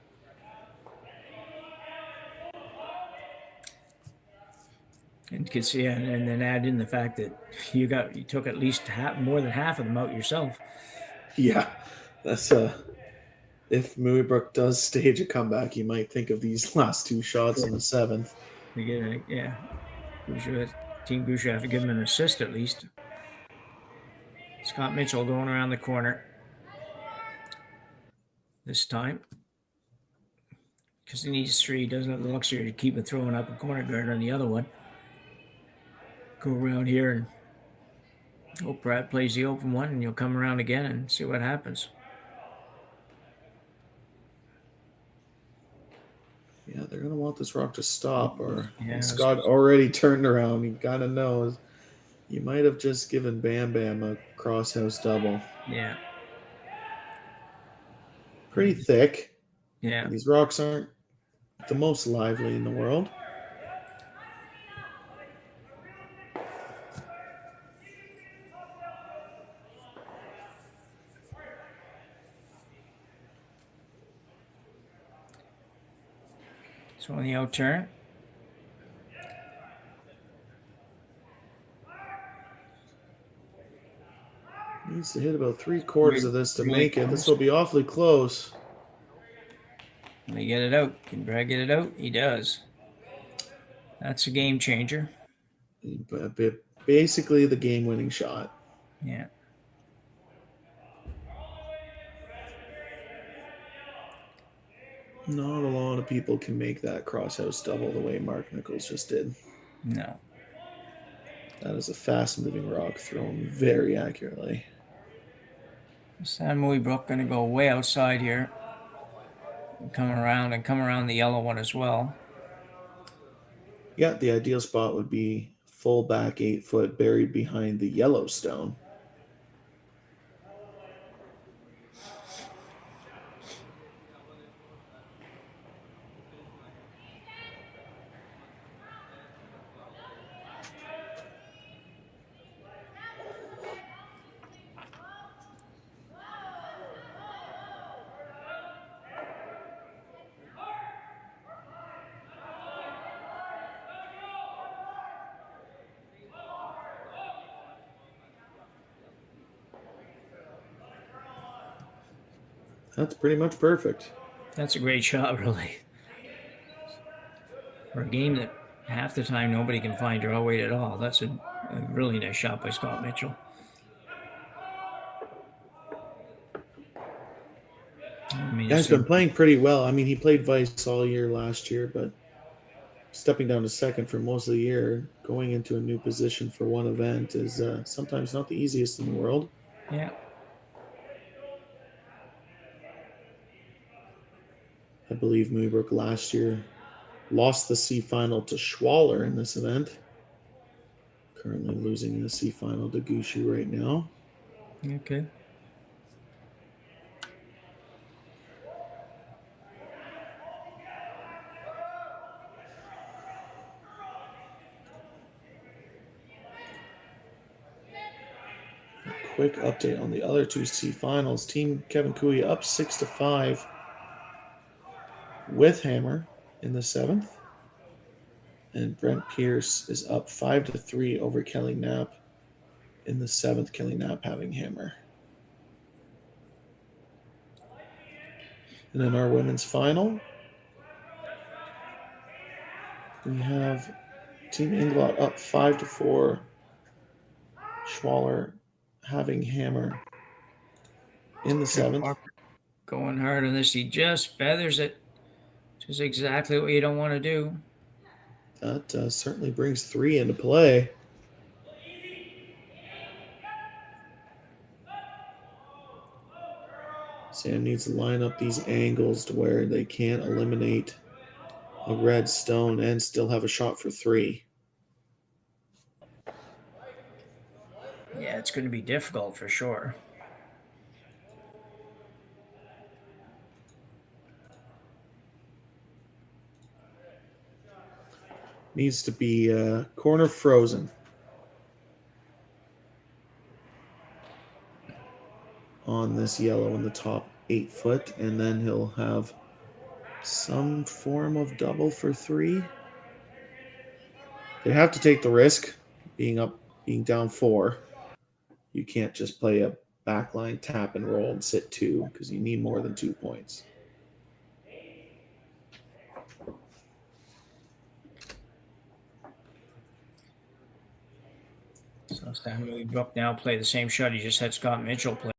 And you can see, and then add in the fact that you took at least more than half of them out yourself. Yeah, that's if Mooibroek does stage a comeback, you might think of these last two shots in the 7th. They get it, yeah. Team Gushue have to give him an assist at least. Scott Mitchell going around the corner this time. Because he needs 3. He doesn't have the luxury to keep it throwing up a corner guard on the other one. Go around here and hope Brad plays the open one, and you'll come around again and see what happens. Yeah, they're going to want this rock to stop, or Scott already turned around. He kind of knows. You might have just given Bam Bam a cross-house double. Yeah. Pretty thick. Yeah. These rocks aren't the most lively in the world. So on the out turn. Needs to hit about 3/4 of this to make it. This will be awfully close. Can they get it out? Can Brad get it out? He does. That's a game changer. Basically the game-winning shot. Yeah. Not a lot of people can make that crosshouse double the way Mark Nichols just did. No. That is a fast-moving rock thrown very accurately. Sam Mooibroek going to go way outside here. And come around the yellow one as well. Yeah, the ideal spot would be full back 8 foot buried behind the yellow stone. That's pretty much perfect. That's a great shot, really. For a game that half the time nobody can find draw weight at all, that's a really nice shot by Scott Mitchell. Guy's been playing pretty well. I mean, he played Vice all year last year, but stepping down to second for most of the year, going into a new position for one event is sometimes not the easiest in the world. Yeah. I believe Mooibroek last year lost the C final to Schwaller in this event. Currently losing the C final to Gushue right now. Okay. A quick update on the other two C finals. Team Kevin Cooey up 6-5. With hammer in the 7th, and Brent Pierce is up 5-3 over Kelly Knapp in the 7th. Kelly Knapp having hammer. And in our women's final, we have Team Inglot up 5-4. Schwaller having hammer in the 7th. Going hard on this, he just feathers it. Which is exactly what you don't want to do. That certainly brings 3 into play. Sam needs to line up these angles to where they can't eliminate a red stone and still have a shot for 3. Yeah, it's going to be difficult for sure. Needs to be corner frozen. On this yellow in the top 8 foot, and then he'll have some form of double for 3. They have to take the risk being down 4. You can't just play a backline, tap and roll, and sit 2 because you need more than 2 points. So Sam Mooibroek now play the same shot he just had Scott Mitchell play.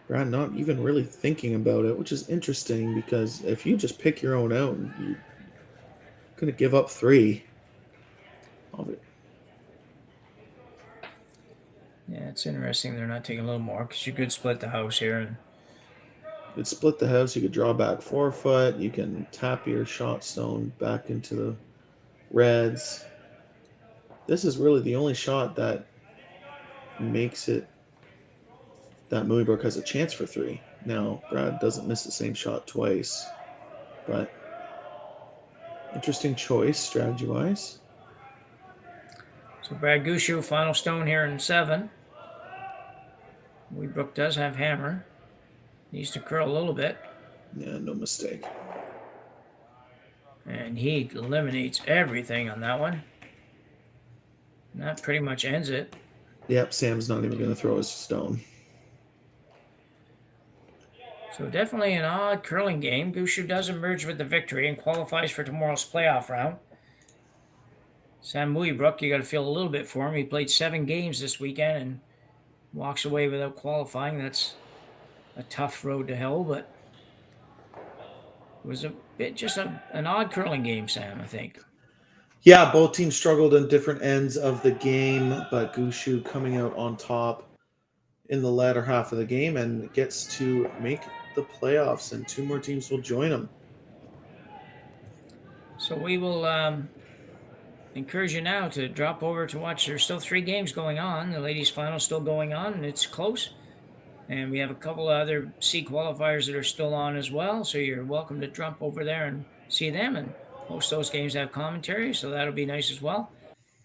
Brad not even really thinking about it, which is interesting because if you just pick your own out, you're going to give up 3 of it. Yeah, it's interesting they're not taking a little more because you could split the house here. And you could split the house. You could draw back 4 foot. You can tap your shot stone back into the reds. This is really the only shot that makes it that Mooibroek has a chance for 3. Now, Brad doesn't miss the same shot twice, but interesting choice strategy-wise. so Brad Gushue, final stone here in 7. Mooibroek does have hammer. Needs to curl a little bit. Yeah, no mistake. And he eliminates everything on that one. And that pretty much ends it. Yep, Sam's not even going to throw his stone. So definitely an odd curling game. Gushue does emerge with the victory and qualifies for tomorrow's playoff round. Sam Mooibroek, you got to feel a little bit for him. He played 7 games this weekend and walks away without qualifying. That's a tough road to hell, but it was a bit just an odd curling game, Sam, I think. Yeah, both teams struggled on different ends of the game, but Gushue coming out on top in the latter half of the game and gets to make the playoffs, and 2 more teams will join him. So we will encourage you now to drop over to watch. There's still 3 games going on. The ladies' final still going on, and it's close. And we have a couple of other C qualifiers that are still on as well. So you're welcome to jump over there and see them. And most of those games have commentary, so that'll be nice as well.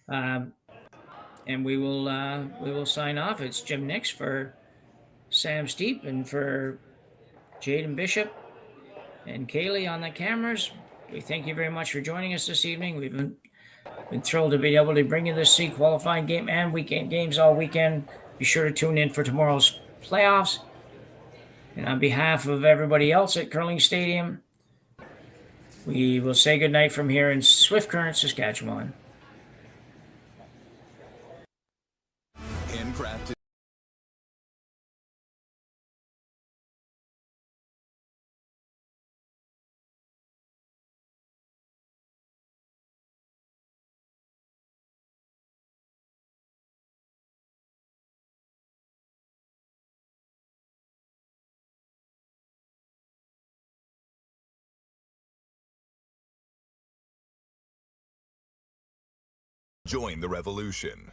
And we will sign off. It's Jim Nix for Sam Steep and for Jaiden Bishop and Cailey on the cameras. We thank you very much for joining us this evening. We've been thrilled to be able to bring you this C qualifying game and weekend games all weekend. Be sure to tune in for tomorrow's playoffs. And on behalf of everybody else at Curling Stadium, we will say goodnight from here in Swift Current, Saskatchewan. Handcrafted. Join the revolution.